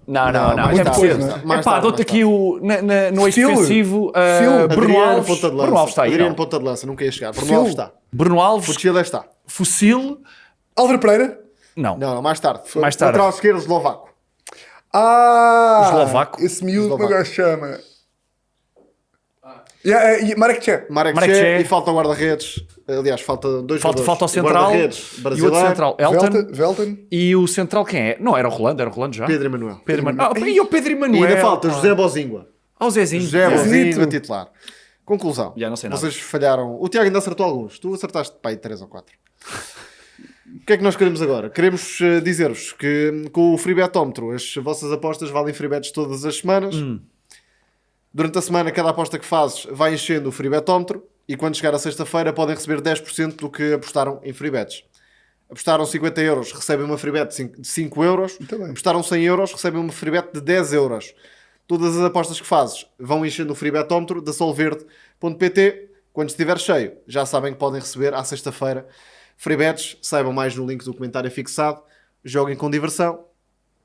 Não. mais é tarde, cedo. mais tarde, mais Epá, tarde, dou-te mais aqui no eixo Phil. defensivo. Phil. Bruno Adriano, Alves. ponta de lança. Bruno Alves está aí. Adriano, não? ponta de lança. Nunca ia chegar. Bruno Phil. Alves está. Bruno Alves. Fuchile está. Fossil. Álvaro Pereira. Não. Não, mais tarde. Mais tarde. Lateral esquerdo, eslovaco. Eslovaco. Esse miúdo, como Eslovaco. é que se chama? Marek Che. Marek Marek Che Che. e falta o guarda-redes. Aliás, falta dois Falta o jogadores. central. Guarda-redes E outro brasileiro. central. Elton. Velten. E o central quem é? Não, era o Rolando já? Pedro Emanuel. Pedro Emanuel. E o Pedro E Emanuel. ainda falta José Bozingua. O Zezinho. José Zezito. Bozingua titular. Conclusão. Já não sei nada. Vocês falharam. O Tiago ainda acertou alguns. Tu acertaste, pai, 3 ou 4. O que é que nós queremos agora? Queremos dizer-vos que com o Freebetómetro as vossas apostas valem freebets todas as semanas. Durante a semana, cada aposta que fazes vai enchendo o Freebetómetro e quando chegar a sexta-feira podem receber 10% do que apostaram em freebets. Apostaram 50 euros, recebem uma freebet de 5 euros. Muito bem. Apostaram 100 euros, recebem uma freebet de 10 euros. Todas as apostas que fazes vão enchendo o Freebetómetro da solverde.pt. Quando estiver cheio, já sabem que podem receber à sexta-feira freebets. Saibam mais no link do comentário fixado. Joguem com diversão.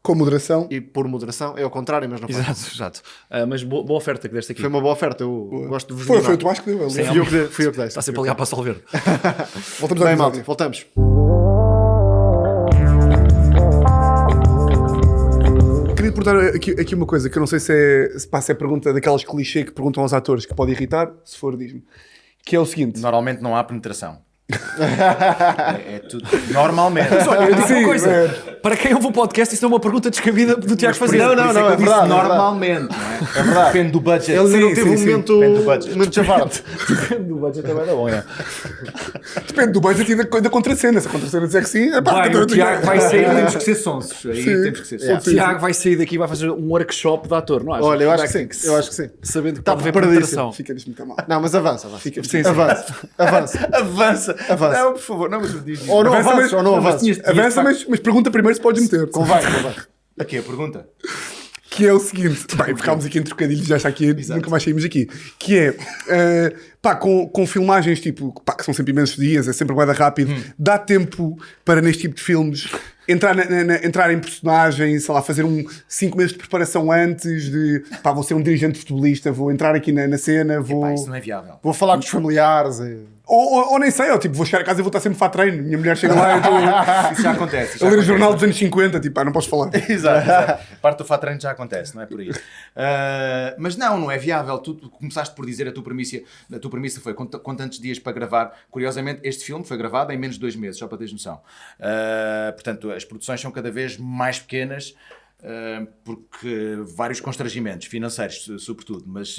Com moderação. e por moderação. É ao contrário, mas não faz. Exato. Mas boa oferta que deste aqui. Foi uma boa oferta, eu gosto de vos Foi mimar. o Tomás que deu. Sim, aliás. Fui eu que dei. Está sempre a ligar para o Sol Verde. Voltamos ao Bem, episódio. malta, voltamos. Queria perguntar aqui uma coisa, que eu não sei se é pergunta daquelas clichê que perguntam aos atores, que pode irritar, se for, diz-me. Que é o seguinte. Normalmente não há penetração. É tudo. Normalmente. Olha, eu digo Sim, uma coisa. é. Para quem ouve o podcast, isto é uma pergunta descabida do Tiago fazer. Não, Por isso não, que é eu disse verdade, é normalmente, não é? É verdade. Depende do budget. Ele ainda não Sim, teve um sim, momento, depende do budget. momento de chavarde. Do budget também era bom, é. Depende do budget e da contracena. Se a contracena disser que sim, é pá, Vai, então o eu tenho- Tiago vai Aí sair. temos que ser sonsos. Aí Sim. temos que ser O sonsos. Tiago vai sair daqui e vai fazer um workshop de ator, não achas? Olha, eu acho que Vai- sim. Eu acho que sim. Sabendo que Tá pode haver preparadíssimo. penetração. Fica-lhes muito mal. Não, mas avança. Sim, sim. Avança. Avança. Avança. Não, por favor, não, mas eu digo. Ou não Avança, avanças, ou não mas avanças. tinhas- Avança, mas pergunta primeiro se podes meter. Convém. Aqui a pergunta. Que é o seguinte, bem, ficámos aqui em trocadilhos, já está aqui, nunca mais saímos aqui. Que é, pá, com filmagens tipo, pá, que são sempre imensos dias, é sempre guarda rápido, dá tempo para neste tipo de filmes entrar em personagem, sei lá, fazer 5 meses de preparação antes de, pá, vou ser um dirigente futebolista, vou entrar aqui na cena, vou... Pá, isso não é viável. Vou falar com os familiares. Ou nem sei, tipo, vou chegar a casa e vou estar sempre a treino, minha mulher chega lá e eu estou Isso já acontece. isso a já ler o acontece. jornal dos anos 50, tipo, pá, não posso falar. Exato. A parte do fatreino já acontece, não é por aí. Mas não é viável. Tu começaste por dizer a tua premissa foi com tantos dias para gravar. Curiosamente, este filme foi gravado em menos de 2 meses, só para teres noção. Portanto, as produções são cada vez mais pequenas. Porque vários constrangimentos financeiros, sobretudo, mas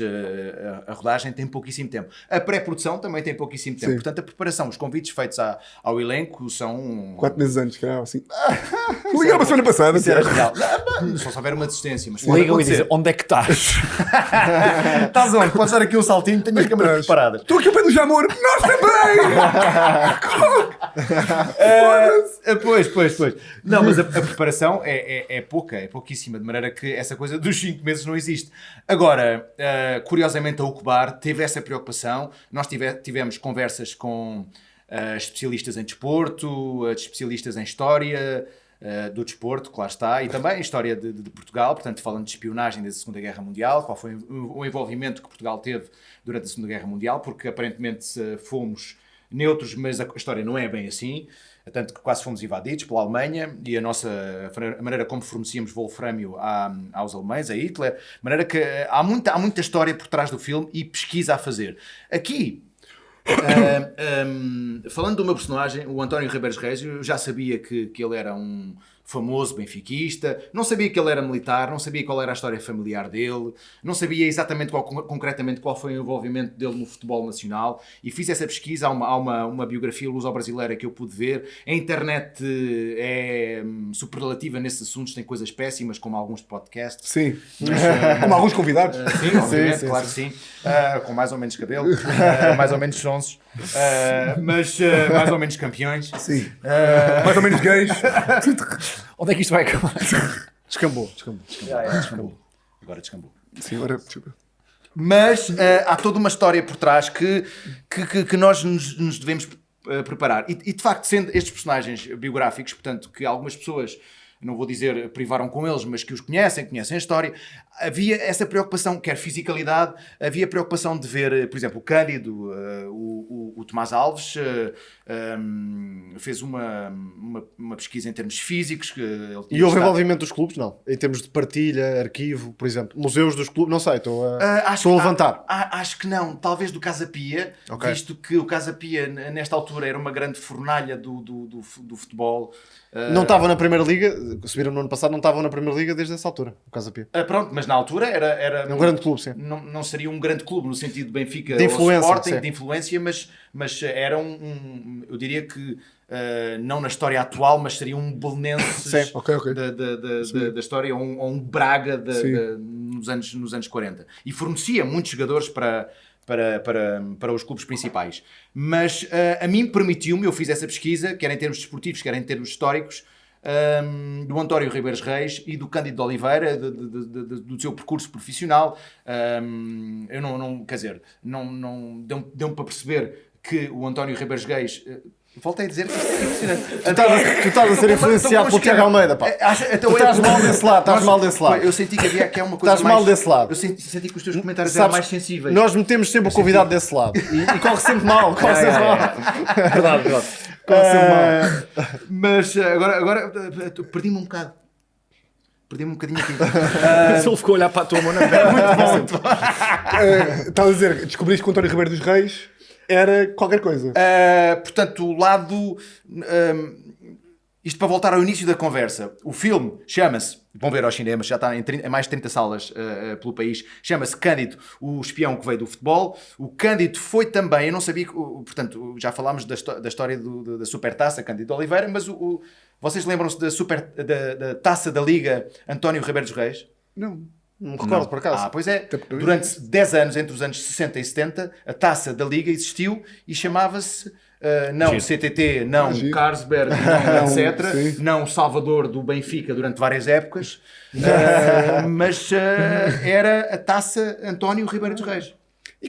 a rodagem tem pouquíssimo tempo. A pré-produção também tem pouquíssimo tempo. Sim. Portanto, a preparação, os convites feitos ao elenco são 4 meses antes, calhar, assim. Ligaram a semana passada. Isso era Tiago. genial. Só se houver uma desistência, mas pode Ligam e acontecer. dizem, onde é que estás? Estás onde? Podes dar aqui um saltinho, tenho as câmaras preparadas. Estou aqui ao pé do Jamor. Nós também! Pois. Não, mas a preparação é pouca, é pouquíssima, de maneira que essa coisa dos 5 meses não existe. Agora, curiosamente, a Ucubar teve essa preocupação. Nós tivemos conversas com especialistas em desporto, especialistas em história do desporto, que lá está, e também história de Portugal, portanto, falando de espionagem da Segunda Guerra Mundial, qual foi o envolvimento que Portugal teve durante a Segunda Guerra Mundial, porque aparentemente fomos neutros, mas a história não é bem assim, tanto que quase fomos invadidos pela Alemanha e a maneira como fornecíamos wolframio aos alemães, a Hitler, de maneira que há muita história por trás do filme e pesquisa a fazer. Aqui, falando de uma personagem, o António Ribeiros Reis, eu já sabia que ele era um famoso benfiquista, não sabia que ele era militar, não sabia qual era a história familiar dele, não sabia exatamente concretamente qual foi o envolvimento dele no futebol nacional, e fiz essa pesquisa. Há uma biografia luso-brasileira que eu pude ver. A internet é superlativa nesses assuntos, tem coisas péssimas, como alguns podcasts. Sim. Como alguns convidados. Sim, obviamente, claro que sim. Com mais ou menos cabelo, mais ou menos sonsos, mas mais ou menos campeões. Sim. Mais ou menos gays. Onde é que isto vai acabar? Descambou. Agora descambou. Sim, agora, desculpa. Mas há toda uma história por trás que nós nos devemos preparar. E de facto, sendo estes personagens biográficos, portanto, que algumas pessoas, não vou dizer privaram com eles, mas que os conhecem a história, havia essa preocupação, quer fisicalidade, havia preocupação de ver, por exemplo, o Cândido, o Tomás Alves, fez uma pesquisa em termos físicos. E houve envolvimento dos clubes? Não. Em termos de partilha, arquivo, por exemplo. Museus dos clubes? Não sei, estou a levantar. Acho que não. Talvez do Casa Pia, Ok. visto que o Casa Pia, nesta altura, era uma grande fornalha do futebol. Não estavam na Primeira Liga, subiram no ano passado, não estavam na Primeira Liga desde essa altura, o Casa Pia. Pronto, mas na altura era É um grande clube, sim. não seria um grande clube no sentido de Benfica De influência, ou Sporting, sim. de influência, mas era eu diria que não na história atual, mas seria um Belenenses Sim, ok. da história, ou um Braga Sim. nos anos 40. E fornecia muitos jogadores para os clubes principais. Mas a mim permitiu-me, eu fiz essa pesquisa, quer em termos desportivos, quer em termos históricos, do António Ribeiros Reis e do Cândido de Oliveira, do seu percurso profissional. Eu não quer dizer, não deu-me para perceber que o António Ribeiros Reis Voltei a dizer que isto é impressionante. Tu estás a ser influenciado pelo Tiago Almeida, pá. Tu estás mal desse lado, estás mal desse lado. Eu senti que havia aqui uma coisa Estás mais... mal desse lado. Eu senti que os teus comentários Sabes, eram mais sensíveis. Nós metemos sempre o convidado desse lado. E corre sempre mal, corre sempre mal. Verdade. Corre sempre mal. Mas agora perdi-me um bocado. Perdi-me um bocadinho aqui. Se ele ficou a olhar para a tua mão na perna. Estás a dizer, descobriste que o António Ribeiro dos Reis era qualquer coisa. Portanto, o lado... isto para voltar ao início da conversa. O filme chama-se... Vão ver aos cinemas, já está em mais de 30 salas pelo país. Chama-se Cândido, o espião que veio do futebol. O Cândido foi também... Eu não sabia... Portanto, já falámos da história da Supertaça, Cândido Oliveira, mas vocês lembram-se da Taça da Liga António Ribeiro dos Reis? Não. Não me recordo, por acaso. Pois é. Durante 10 anos, entre os anos 60 e 70, a Taça da Liga existiu e chamava-se não Giro. CTT, não Giro. Carlsberg, não etc. sim. Não Salvador do Benfica durante várias épocas. Mas era a Taça António Ribeiro dos Reis. E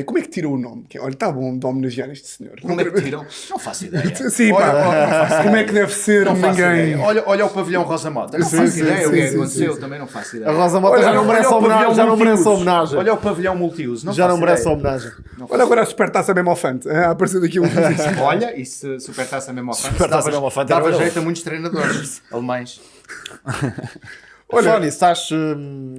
como é que tirou o nome? Olha, está bom de homenagear este senhor. Como é que tiram? Não faço ideia. Sim, Olha, pá. não faço ideia. Como é que deve ser Não faço ninguém? ideia. Olha o pavilhão Rosa Mota. Não Sim, faço sim, ideia. sim, O que é que sim, aconteceu? sim. Também não faço ideia. A Rosa Mota já não merece o pavilhão homenagem. Já não merece multiuso. homenagem. Olha o pavilhão multiuso. Não Já não faço merece ideia. homenagem. Olha agora a Supertaça mesmo ao Fante. A aparecer daqui um... Olha, isso Supertaça mesmo ao Fante. Supertaça mesmo ao Fante era Dava verdade. jeito a muitos treinadores alemães. Olha, Fóni, estás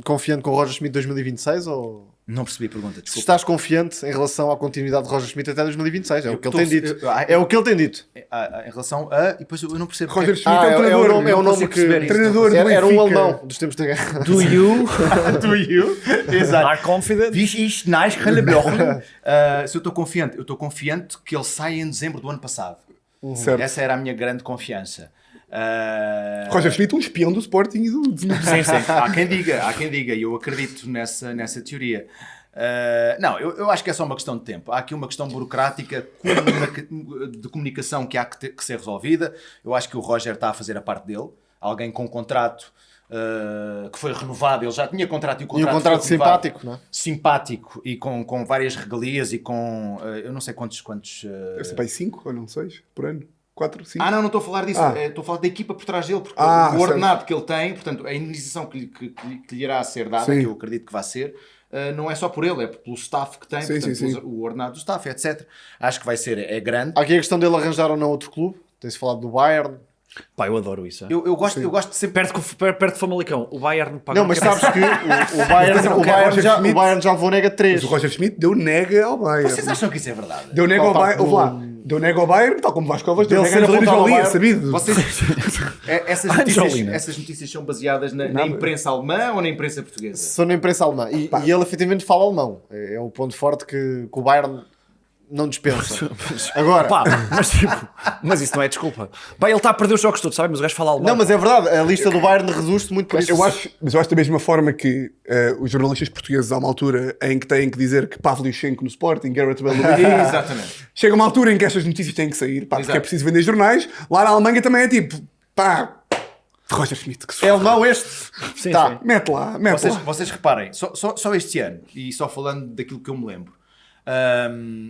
confiante com o Roger Schmidt 2026 ou... Não percebi a pergunta, Se desculpa. estás confiante em relação à continuidade de Roger Schmidt até 2026? É o que ele tô- tem dito. eu- É o que ele tem dito. Em relação a... E depois eu não percebo. Roger porque- Schmidt é um treinador. o nome, não que... consigo perceber isso. Treinador do Era um Benfica. alemão dos tempos da guerra. Do you Do you? Exato. are confident? Diz isto, se eu estou confiante, eu estou confiante que ele sai em dezembro do ano passado. Certo. Essa era a minha grande confiança. Roger Schmidt, um espião do Sporting e do... Sim, há quem diga, e eu acredito nessa teoria. Não, eu acho que é só uma questão de tempo. Há aqui uma questão burocrática de comunicação que há que ser resolvida. Eu acho que o Roger está a fazer a parte dele. Alguém com um contrato que foi renovado, ele já tinha contrato e o E contrato, um contrato foi renovado. simpático, não é? Simpático e com várias regalias e com eu não sei quantos Deve ser para aí 5 ou não 6 por ano. 4, 5. não estou a falar disso. Estou a falar da equipa por trás dele, porque o ordenado que ele tem, portanto, a indenização que lhe irá ser dada, Sim. que eu acredito que vai ser, não é só por ele, é pelo staff que tem, Sim, portanto, sim, sim. o ordenado do staff, etc. Acho que vai ser, é grande. Há aqui a questão dele arranjar ou não outro clube. Tem-se falado do Bayern. Pá, eu adoro isso. Eu gosto de sempre... Perto de Famalicão, o Bayern paga Não, mas sabes que o Bayern já levou nega 3. Mas o Roger Schmidt deu nega ao Bayern. Vocês acham que isso é verdade? Deu nega ao Tal Bayern. como- Ouve lá. Deu nega ao Bayern, tal como Vasco Covas deu Dele nega na ser Angelina apontado ao Jolie, é Bayern. sabido. Vocês, Angelina. essas notícias são baseadas na Nada. imprensa alemã ou na imprensa portuguesa? Sou na imprensa alemã. E ele efetivamente fala alemão. É o ponto forte que o Bayern não dispensa. Agora, Pá, mas isso não é desculpa. Pá, ele está a perder os jogos todos, sabe? Mas o gajo fala alemão. não, mas é verdade. A lista do Bayern reduz-se muito por isso. Mas eu acho da mesma forma que os jornalistas portugueses há uma altura em que têm que dizer que Pavlyuchenko no Sporting, Gareth Bale no Benfica. Exatamente. Chega uma altura em que estas notícias têm que sair, pá, porque Exato. é preciso vender jornais. Lá na Alemanha também é tipo, pá, Roger Schmidt, que se É alemão este? Sim, Tá. sim. mete lá. Vocês reparem, só este ano, e só falando daquilo que eu me lembro,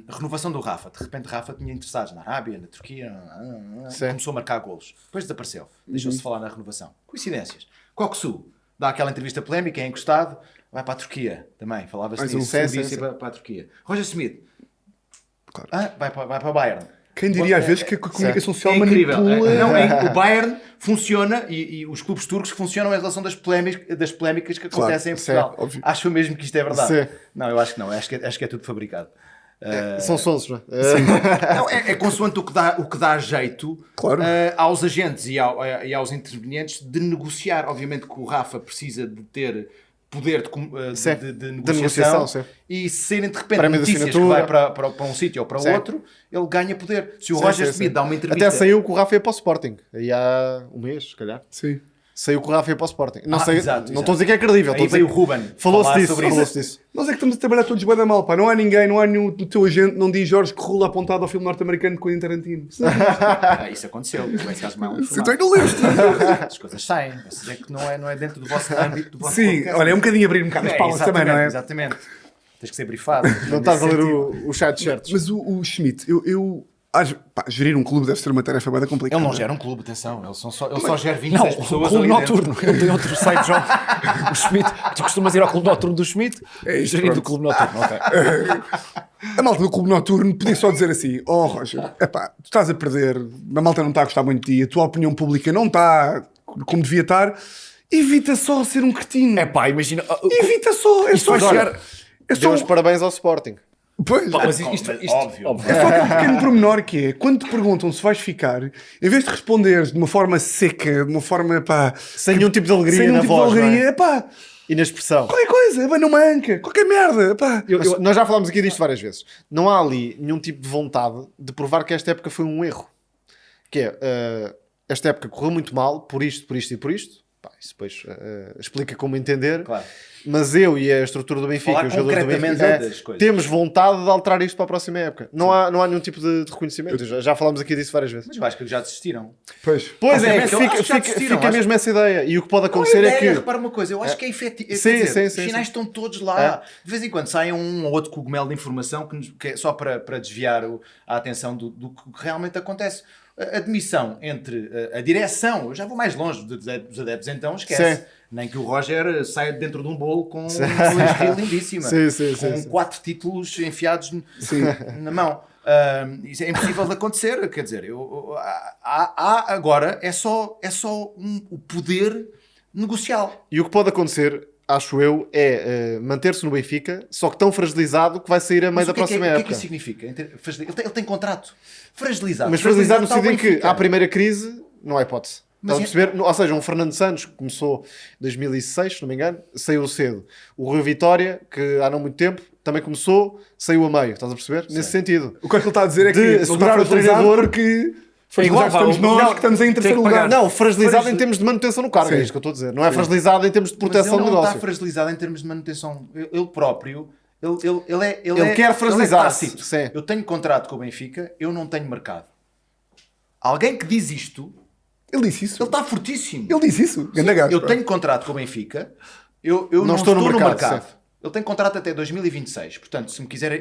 renovação do Rafa. De repente, Rafa tinha interessados na Arábia, na Turquia, Sim. começou a marcar golos. Depois desapareceu. Deixou-se falar na renovação. Coincidências. Coxu dá aquela entrevista polémica, é encostado, vai para a Turquia também. Falava-se Mais disso, um. disse Sim. para a Turquia. Roger Smith, Claro. vai para o Bayern. Quem diria às vezes que a comunicação social É incrível. manipula... O Bayern funciona e os clubes turcos funcionam em relação das polémicas que acontecem em Portugal. Sim, óbvio. Acho mesmo que isto é verdade. Sim. Não, eu acho que não. Acho que é tudo fabricado. São sonsos, não é? Não, é consoante o que dá jeito Claro. aos agentes e aos intervenientes de negociar. Obviamente que o Rafa precisa de ter poder Sim. de De negociação, negociação sim. e se serem de repente Prémio de notícias que assinatura. vai para um sítio ou para Sim. outro, ele ganha poder. Se o Sim, Roger sim, Smith sim. dá uma entrevista... Até saiu que o Rafa ia para o Sporting. Aí há um mês, se calhar. Sim. Saiu que o Rafa ia para o Sporting. Não sei, exato, não estou a dizer que é credível. Aí estou a dizer veio o que- Ruben Falou-se falar disso. sobre isso. Falou-se disso. Nós é que estamos a trabalhar todos bué da mal, pá. Não há ninguém, não há nenhum do teu agente, não diz Jorge Corrula apontado ao filme norte-americano de Quentin Tarantino. Isso aconteceu. Esse caso mal Sim, tu ainda leste. As coisas saem. Vocês é que não é dentro do vosso âmbito, do vosso Sim, podcast. olha, é um bocadinho abrir um bocado as palmas também, não é? Exatamente. Tens que ser brifado. Não estás a ler o chat de certos. Mas o Schmidt, eu Gerir um clube deve ser uma tarefa bem complicada. Ele não gera um clube, atenção. Ele só gera 26 Não, pessoas o clube ali noturno. dentro. Ele tem outro site jogo. O Schmidt. Tu costumas ir ao clube noturno do Schmidt? É isso, Gerindo o pronto. clube noturno, ok. A malta do clube noturno podia só dizer assim: oh Roger, tu estás a perder, a malta não está a gostar muito de ti, a tua opinião pública não está como devia estar, evita só ser um cretino. É pá, imagina. Evita só, é Isto só vai chegar. É só, Deu os parabéns ao Sporting. pois, Mas isto, Óbvio. óbvio. é só aquele pequeno pormenor que é, quando te perguntam se vais ficar, em vez de responderes de uma forma seca, de uma forma, pá... Sem nenhum tipo de alegria sem nenhum na tipo voz, de alegria, não é? pá, E na expressão. qualquer coisa, vai numa anca, qualquer merda, pá. Mas nós já falámos aqui disto várias vezes. Não há ali nenhum tipo de vontade de provar que esta época foi um erro. Que é, esta época correu muito mal, por isto, por isto e por isto. Pá, isso depois explica como entender. Claro. Mas eu e a estrutura do Benfica, Falar os jogadores do concretamente Benfica, das coisas. temos vontade de alterar isto para a próxima época. Não há nenhum tipo de reconhecimento. Já falámos aqui disso várias vezes. Mas eu acho que já desistiram. Pois. Pois é, Obviamente, eu acho que já desistiram, fica acho- mesmo essa ideia. E o que pode Não acontecer é que... repara uma coisa, eu acho que é efetivo. Sim, sim, Os sim, sinais sim. estão todos lá. De vez em quando sai um ou outro cogumelo de informação que é só para desviar a atenção do que realmente acontece. A demissão entre a direção, eu já vou mais longe dos adeptos, então esquece. Sim. Nem que o Roger saia dentro de um bolo com uma estreia lindíssima. Sim, com sim. 4 títulos enfiados na mão. Isso é impossível de acontecer. Quer dizer, há agora é só o poder negocial. E o que pode acontecer, acho eu, é manter-se no Benfica, só que tão fragilizado que vai sair a meio da próxima O que é que época. isso significa? Ele tem contrato. Fragilizado. Mas fragilizado no está o sentido em que, Benfica. à primeira crise, não há hipótese. Mas Estás a perceber? Ou seja, um Fernando Santos que começou em 2006, se não me engano, saiu cedo. O Rui Vitória, que há não muito tempo, também começou, saiu a meio. Estás a perceber? Nesse sentido. O que é que ele está a dizer é que De ele está segurar o fragilizado treinador porque É igual, fragilizados estamos nós não, que estamos em tem terceiro que pagar. lugar. Não, fragilizado em termos de manutenção no cargo, Sim. é isto que eu estou a dizer. Não é fragilizado em termos de proteção Mas de ele não está negócio. fragilizado em termos de manutenção. Ele próprio, ele quer fragilizar-se. tácito. Sim. Eu tenho contrato com o Benfica, eu não tenho mercado. Alguém que diz isto, Ele disse isso. ele está fortíssimo. Ele disse isso. Ganda gajo, Eu pá. tenho contrato com o Benfica, eu não estou estou no no mercado, mercado. Ele tem contrato até 2026. Portanto, se me quiserem,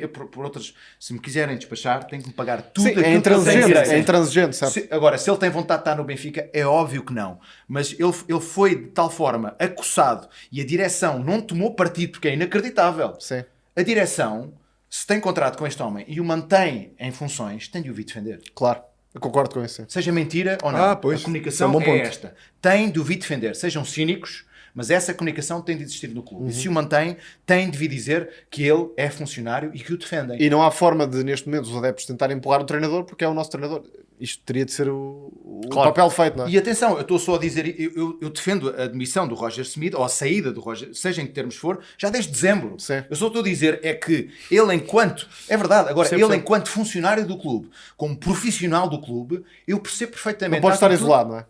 se me quiserem despachar, tem que me pagar tudo Sim, aquilo é que ele tem intransigente, direito. é intransigente, certo? Agora, se ele tem vontade de estar no Benfica, é óbvio que não. Mas ele foi de tal forma acossado e a direção não tomou partido, porque é inacreditável. Sim. A direção, se tem contrato com este homem e o mantém em funções, tem de o vir defender. Claro. Eu concordo com isso. Sim. Seja mentira ou não. Pois, A comunicação isso é um bom é ponto. esta. Tem de o vir defender. Sejam cínicos, mas essa comunicação tem de existir no clube. E se o mantém, tem de vir dizer que ele é funcionário e que o defendem. E não há forma de, neste momento, os adeptos tentarem empurrar o treinador porque é o nosso treinador. Isto teria de ser o papel feito, não é? E atenção, eu estou só a dizer, eu defendo a admissão do Roger Smith, ou a saída do Roger, seja em que termos for, já desde dezembro. Sim. Eu só estou a dizer é que ele enquanto, é verdade, agora, 100%. ele enquanto funcionário do clube, como profissional do clube, eu percebo perfeitamente. Não pode estar a atitude- isolado, não é?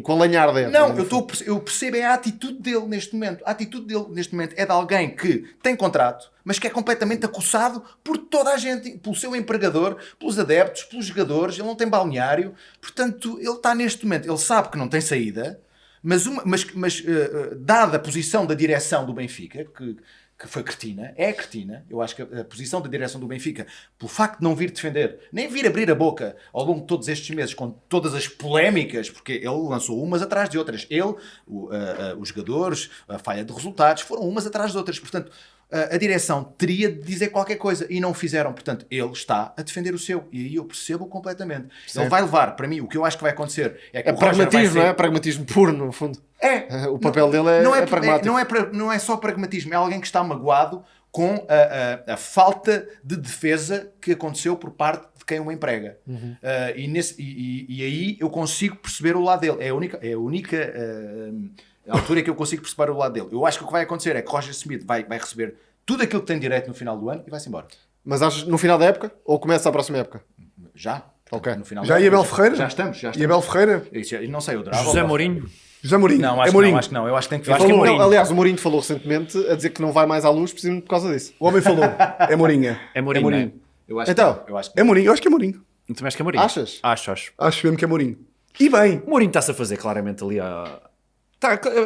Com a lenha ardente. Não, eu percebo é a atitude dele neste momento. A atitude dele neste momento é de alguém que tem contrato, mas que é completamente acossado por toda a gente, pelo seu empregador, pelos adeptos, pelos jogadores. Ele não tem balneário. Portanto, ele está neste momento, ele sabe que não tem saída, mas dada a posição da direção do Benfica, que foi cretina, é cretina. Eu acho que a posição da direção do Benfica, pelo facto de não vir defender, nem vir abrir a boca ao longo de todos estes meses, com todas as polémicas, porque ele lançou umas atrás de outras. Ele, os jogadores, a falha de resultados, foram umas atrás de outras. Portanto, a direção teria de dizer qualquer coisa e não o fizeram. Portanto, ele está a defender o seu. E aí eu percebo completamente. Sim. Ele vai levar, para mim, o que eu acho que vai acontecer é que É o Roger vai pragmatismo, ser- não é? Pragmatismo puro, no fundo. É. O papel dele é pragmático. Não é só pragmatismo, é alguém que está magoado com a falta de defesa que aconteceu por parte de quem o emprega. E aí eu consigo perceber o lado dele. É a única altura que eu consigo perceber o lado dele. Eu acho que o que vai acontecer é que Roger Smith vai receber tudo aquilo que tem direito no final do ano e vai-se embora. Mas achas no final da época ou começa a próxima época? Já. Ok. No final Já da e época, Abel Ferreira? Já estamos. E Abel Ferreira? Isso, eu não sei, o Drava. José Mourinho. José Mourinho. Não, é acho que Mourinho. não, acho que não. Eu acho que tem que vir. acho que é Falou- Mourinho. não, aliás, o Mourinho falou recentemente a dizer que não vai mais à luz precisamente por causa disso. O homem falou. É Mourinho. É Mourinho. É Mourinho. Eu acho Então, que, eu acho que É Mourinho. Eu acho que é Mourinho. Eu também acho que é Mourinho. Achas? Acho. Acho mesmo que é Mourinho. E bem. O Mourinho está-se a fazer claramente ali a...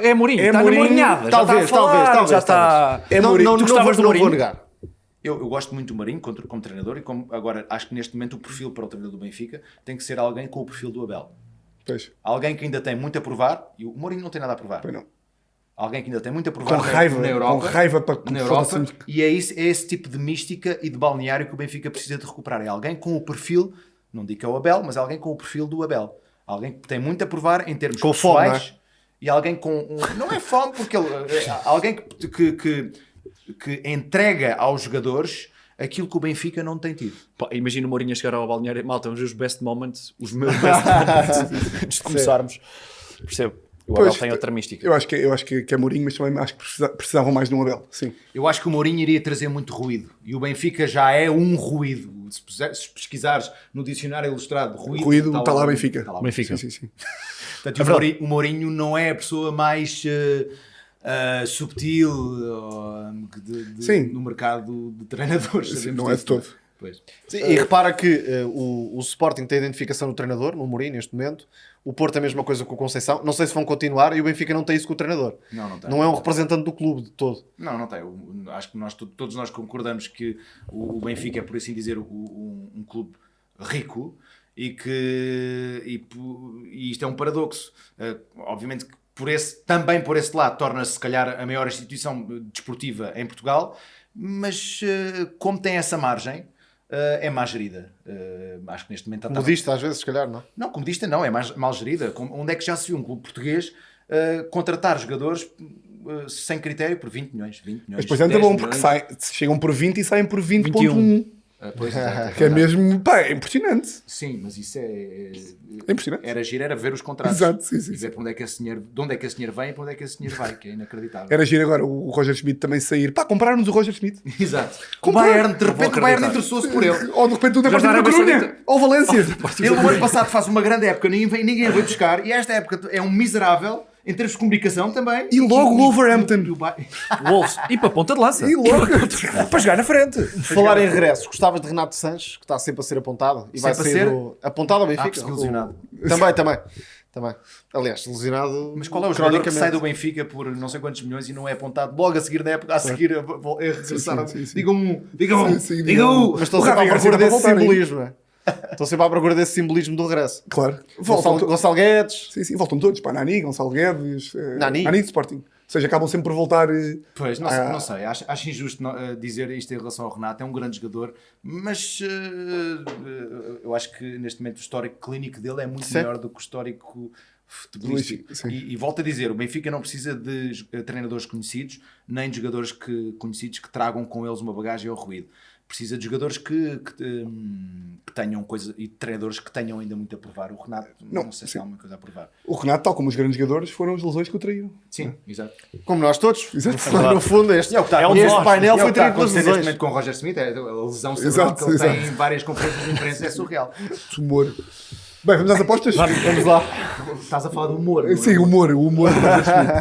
É Mourinho. É Está Mourinho. na Mourinhada. Talvez, já está a falar, talvez. já está... É não, Mourinho. não, Tu não, gostavas do não vou Mourinho? negar. Eu gosto muito do Mourinho como treinador e agora acho que neste momento o perfil para o treinador do Benfica tem que ser alguém com o perfil do Abel. Pois. Alguém que ainda tem muito a provar, e o Mourinho não tem nada a provar. Pois não. Alguém que ainda tem muito a provar Com raiva, na Europa, com raiva para na Europa, e é esse tipo de mística e de balneário que o Benfica precisa de recuperar. É alguém com o perfil, não digo que é o Abel, mas alguém com o perfil do Abel. Alguém que tem muito a provar em termos com pessoais. fome, E alguém com... não é fome, porque alguém que entrega aos jogadores aquilo que o Benfica não tem tido. Pá, imagina o Mourinho a chegar ao balneário. Malta, vamos ver os best moments, os meus best moments, antes de começarmos. Percebo. O Abel tem outra mística. Eu acho que é Mourinho, mas também acho que precisavam mais de um Abel. Sim. Eu acho que o Mourinho iria trazer muito ruído. E o Benfica já é um ruído. Se pesquisares no dicionário ilustrado, ruído Está lá Benfica. Está lá Benfica. Sim. Portanto, o Mourinho não é a pessoa mais subtil no mercado de treinadores. Sim, não é de todo. Pois. Sim, e repara que o Sporting tem identificação no treinador, no Mourinho, neste momento. O Porto é a mesma coisa com o Conceição. Não sei se vão continuar e o Benfica não tem isso com o treinador. Não tem. Não é um representante do clube de todo. Não tem. Acho que todos nós concordamos que o Benfica é, por assim dizer, um clube rico e isto é um paradoxo. Obviamente que também por esse lado torna-se, se calhar, a maior instituição desportiva em Portugal, mas como tem essa margem, é má gerida. Acho que neste momento está... Modista, às vezes, se calhar, não? Não, comodista não, é mal gerida. Onde é que já se viu um clube português contratar jogadores sem critério por 20 milhões? 20 milhões Mas depois é bom, porque chegam por 20 e saem por 20.1. Pois, exato, Que é mesmo, pá, é impressionante. Sim, mas isso é impressionante. Era ver os contratos. Exato, sim. E ver para onde é que esse dinheiro, de onde é que esse dinheiro vem e para onde é que esse dinheiro vai, que é inacreditável. Era giro agora o Roger Schmidt também sair. Pá, compraram-nos o Roger Schmidt. Exato. Comprar. O Bayern, de repente, o Bayern interessou-se por ele. Ou de repente tudo é Já partido da está a Corunha. Ou Valência. Ele no ano passado faz uma grande época, ninguém veio buscar, e esta época é um miserável em termos de comunicação também. E logo o Wolverhampton. Wolves. E para a ponta de lança. E logo. Para jogar na frente. Falar em regressos, gostavas de Renato Sanches, que está sempre a ser apontado. E vai Sempre a ser ser? apontado ao Benfica. porque lesionado. Também. Aliás, lesionado. Mas qual é o jogador que sai do Benfica por não sei quantos milhões e não é apontado logo a seguir na época, a seguir é regressar? Sim. Digam um. Sim, Digam um. Mas estou O sempre à Ravi procura Garcia desse vai voltar, simbolismo, é? Estou sempre à procura desse simbolismo do regresso. Claro. Gonçalo Guedes. Sim, voltam todos. Pá, Nani, Gonçalo Guedes. Nani de Sporting. Ou seja, acabam sempre por voltar. Pois, não sei. Acho injusto dizer isto em relação ao Renato. É um grande jogador, mas eu acho que neste momento o histórico clínico dele é muito maior do que o histórico futebolístico. E volto a dizer, o Benfica não precisa de treinadores conhecidos, nem de jogadores conhecidos que tragam com eles uma bagagem ou ruído. Precisa de jogadores que tenham coisa e de treinadores que tenham ainda muito a provar. O Renato, não sei se há alguma coisa a provar. O Renato, tal como os grandes jogadores, foram as lesões que o traíram. Sim, exato. Como nós todos. Exato. No fundo, este painel foi traído pelas Neste lesões. momento com o Roger Smith, a lesão cerebral que ele tem em várias conferências de imprensa é surreal. Humor. Bem, vamos às apostas? Vamos lá. Estás a falar do humor. Sim, o humor.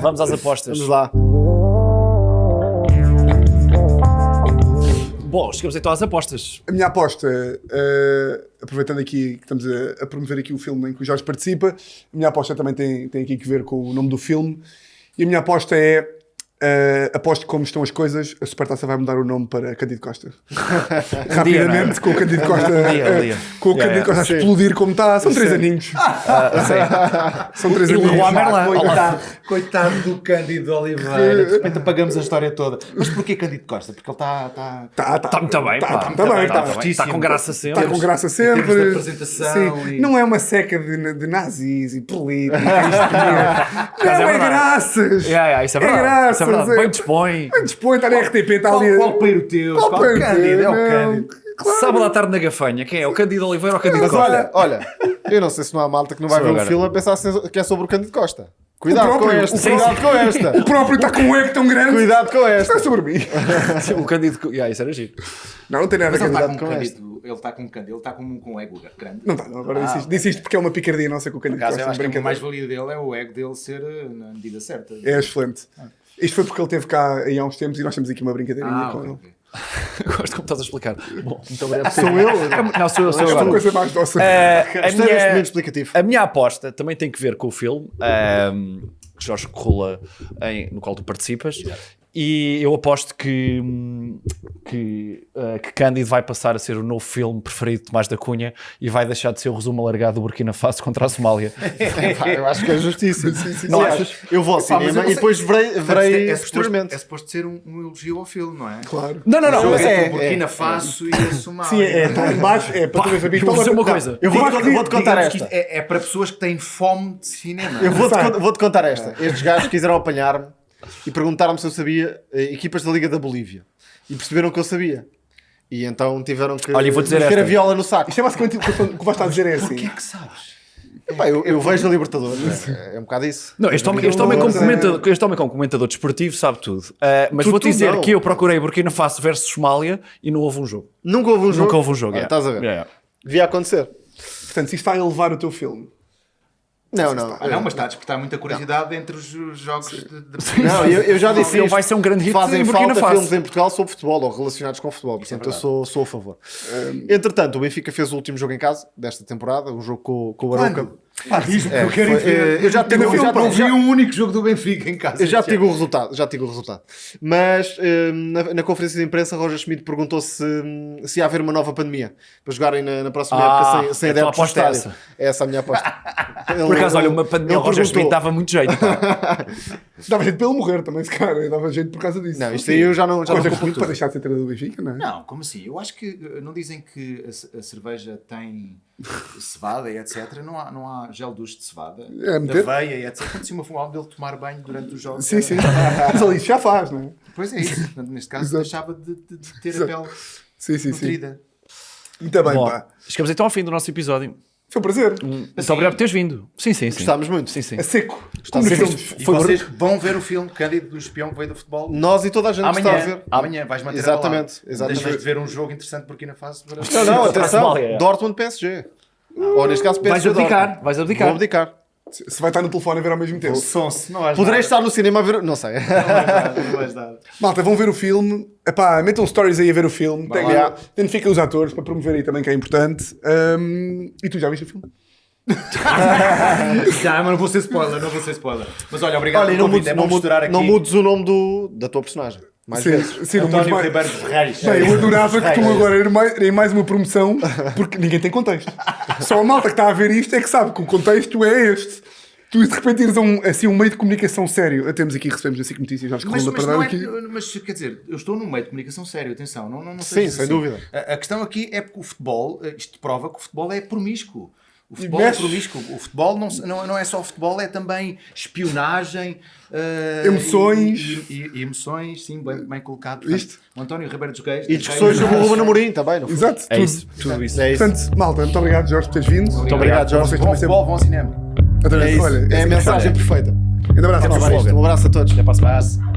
Vamos às apostas. Vamos lá. Bom, chegamos então às apostas. A minha aposta, aproveitando aqui que estamos a promover aqui o filme em que o Jorge participa, a minha aposta também tem aqui que ver com o nome do filme. E a minha aposta é, aposto que como estão as coisas, a Supertaça vai mudar o nome para Cândido Costa. Rapidamente, com o Cândido Costa, com o Cândido Costa a explodir como está. São 3 aninhos. São 3 aninhos. Coitado do Cândido Oliveira. De repente apagamos a história toda. Mas porquê Cândido Costa? Porque ele está... Está muito bem, pá. Está com graça sempre. Está com graça Em termos de sempre. apresentação Sim. e- Não é uma seca de nazis e política. Não é graças. Isso é verdade. graças. Isso é verdade. Bem dispõe. Bem dispõe, está na RTP, está ali. Qual peiro teu? Qual peiro Cândido? É o teu? Cândido. Claro. Sábado à tarde na Gafanha. Quem é? O Cândido Oliveira ou o Cândido Mas Costa? olha, eu não sei se não há malta que não vai Sou ver agora. o filme a pensar que é sobre o Cândido Costa. Cuidado com esta. Cuidado com O esta. próprio está com um ego tão grande. Cuidado com esta. É sobre mim. O Cândido... Isso era giro. Não tem nada a Mas ver ele com está isso. com com Cândido. Ele está com Cândido. Ele está com um ego grande. Não está, agora disse isto porque é uma picardia nossa com o Por Cândido acaso, eu Costa. acho que a Brincadeira. mais-valia dele é o ego dele ser na medida certa. É excelente. Isto foi porque ele esteve cá aí há uns tempos e nós temos aqui uma brincadeirinha com ele. ok. Gosto como estás a explicar. Bom, Muito obrigado. Sou eu. não, sou eu É uma agora. coisa mais nossa. Gostei deste momento explicativo. A minha aposta também tem que ver com o filme que Jorge Corrula, no qual tu participas, E eu aposto que Cândido vai passar a ser o novo filme preferido de Tomás da Cunha e vai deixar de ser o resumo alargado do Burkina Faso contra a Somália. Pá, eu acho que é justiça. Não Aliás, achas? eu vou ao cinema e depois verei É posteriormente. suposto ser um elogio ao filme, não é? Claro. Não, O jogo mas é o Burkina Faso e a Somália. Sim, está em baixo, é para tu veres a eu vou pistola. dizer uma Não, coisa. Eu vou-te contar Digamos que esta. isto é para pessoas que têm fome de cinema. Eu vou-te contar esta. Estes gajos quiseram apanhar-me e perguntaram-me se eu sabia equipas da Liga da Bolívia. E perceberam que eu sabia. E então tiveram que Olha, eu vou dizer meter esta. a viola no saco. Isto é basicamente o que vais estar a dizer é assim. O que é que sabes? Epá, eu vejo a Libertadores. É um bocado isso. Não, este homem como comentador desportivo sabe tudo. Mas vou-te Tudo dizer não. que eu procurei Burkina Faso versus Somália e não houve um jogo. Nunca houve um jogo. Nunca houve um jogo. Ah, estás a ver? Yeah. Devia acontecer. Portanto, se isto vai elevar o teu filme. Não, não. Não, mas está a despertar muita curiosidade entre os jogos de... Não, eu já disse Ele isto. vai ser um grande hit Fazem em Burkina falta Faso. filmes em Portugal sobre futebol ou relacionados com futebol. Portanto, eu sou a favor. Entretanto, o Benfica fez o último jogo em casa desta temporada, um jogo com o Arouca. Diz-me É, que eu quero ir foi- ver. eu já tive- não, eu já- não vi já- um único jogo do Benfica em casa. Eu já te digo o resultado. Mas na conferência de imprensa, Roger Schmidt perguntou se ia haver uma nova pandemia para jogarem na próxima época sem então a adeptos no aposta é estádio. É essa a minha aposta. Por acaso, olha, uma pandemia ao Roger Schmidt dava muito jeito. Pá. Dava jeito para ele morrer também, esse cara. Dava jeito por causa disso. Não, isto aí eu já não Roger culpo Schmidt tudo. para deixar de ser treinador do Benfica, não é? Não, como assim? Eu acho que não dizem que a cerveja tem cevada e etc. Não há gel duche de cevada, É, meter? da aveia e etc. Acontecia uma fumada dele tomar banho durante os jogos. Sim, sim. Mas ali isso já faz, não é? Pois é isso. Portanto, neste caso, Exato. deixava de ter a Exato. pele Sim, sim, sim. nutrida. Muito bem, Bom, pá. chegamos então ao fim do nosso episódio. Foi um prazer. Muito obrigado por teres vindo. Sim. Gostámos muito. Sim. É seco. Como nos filmes. E vocês vão ver o filme Cândido do Espião que veio do futebol Nós e toda a gente que está a ver. Amanhã vais manter Exatamente, lá. exatamente. Deixas de ver um jogo interessante por Burkina Faso. Para... Não, Contra a atenção. Somália, é. Dortmund PSG. Ou neste caso Vais PSG. abdicar. Dortmund. Vais Vou abdicar. abdicar. Se vai estar no telefone a ver ao mesmo tempo. Sonse, não vais Poderei dar. estar no cinema a ver. Não sei. Não vais dar. Malta, vão ver o filme. Epá, metam stories aí a ver o filme. Vai lá. Identifiquem os atores para promover aí também, que é importante. E tu já viste o filme? Já, mas não vou ser spoiler. Mas olha, obrigado Olha, e pelo não convite. É bom mudes, misturar aqui. não mudes o nome da tua personagem. Mais vezes. sim, não mudes António mais. Ribeiro dos Reis. Bem, eu adorava que tu agora em mais uma promoção, porque ninguém tem contexto. Só a malta que está a ver isto é que sabe que o contexto é este. Tu de repente ires a um meio de comunicação sério. Temos aqui, recebemos assim notícias, acho que Mas, rola mas, para dar não é, aqui. mas quer dizer, eu estou num meio de comunicação sério, atenção, não Sim, sejas sem assim. dúvida. A questão aqui é porque o futebol, isto prova que o futebol é promíscuo. O futebol mexe. é promíscuo. O futebol não é só futebol, é também espionagem, Emoções. e emoções, sim, bem colocado. Isto. O António Ribeiro dos Reis. E discussões sobre o Ruben Amorim também, não foi? Exato, É tudo. isso. Tudo isso. É isso. Portanto, malta, muito obrigado, Jorge, por teres vindo. Muito obrigado, Jorge. Vocês Bom também sempre. futebol, bom cinema. Adorei. É isso. Olha, É a assim, mensagem perfeita. grande abraço. Temos malta. slogan. Um abraço a todos. Até para a semana.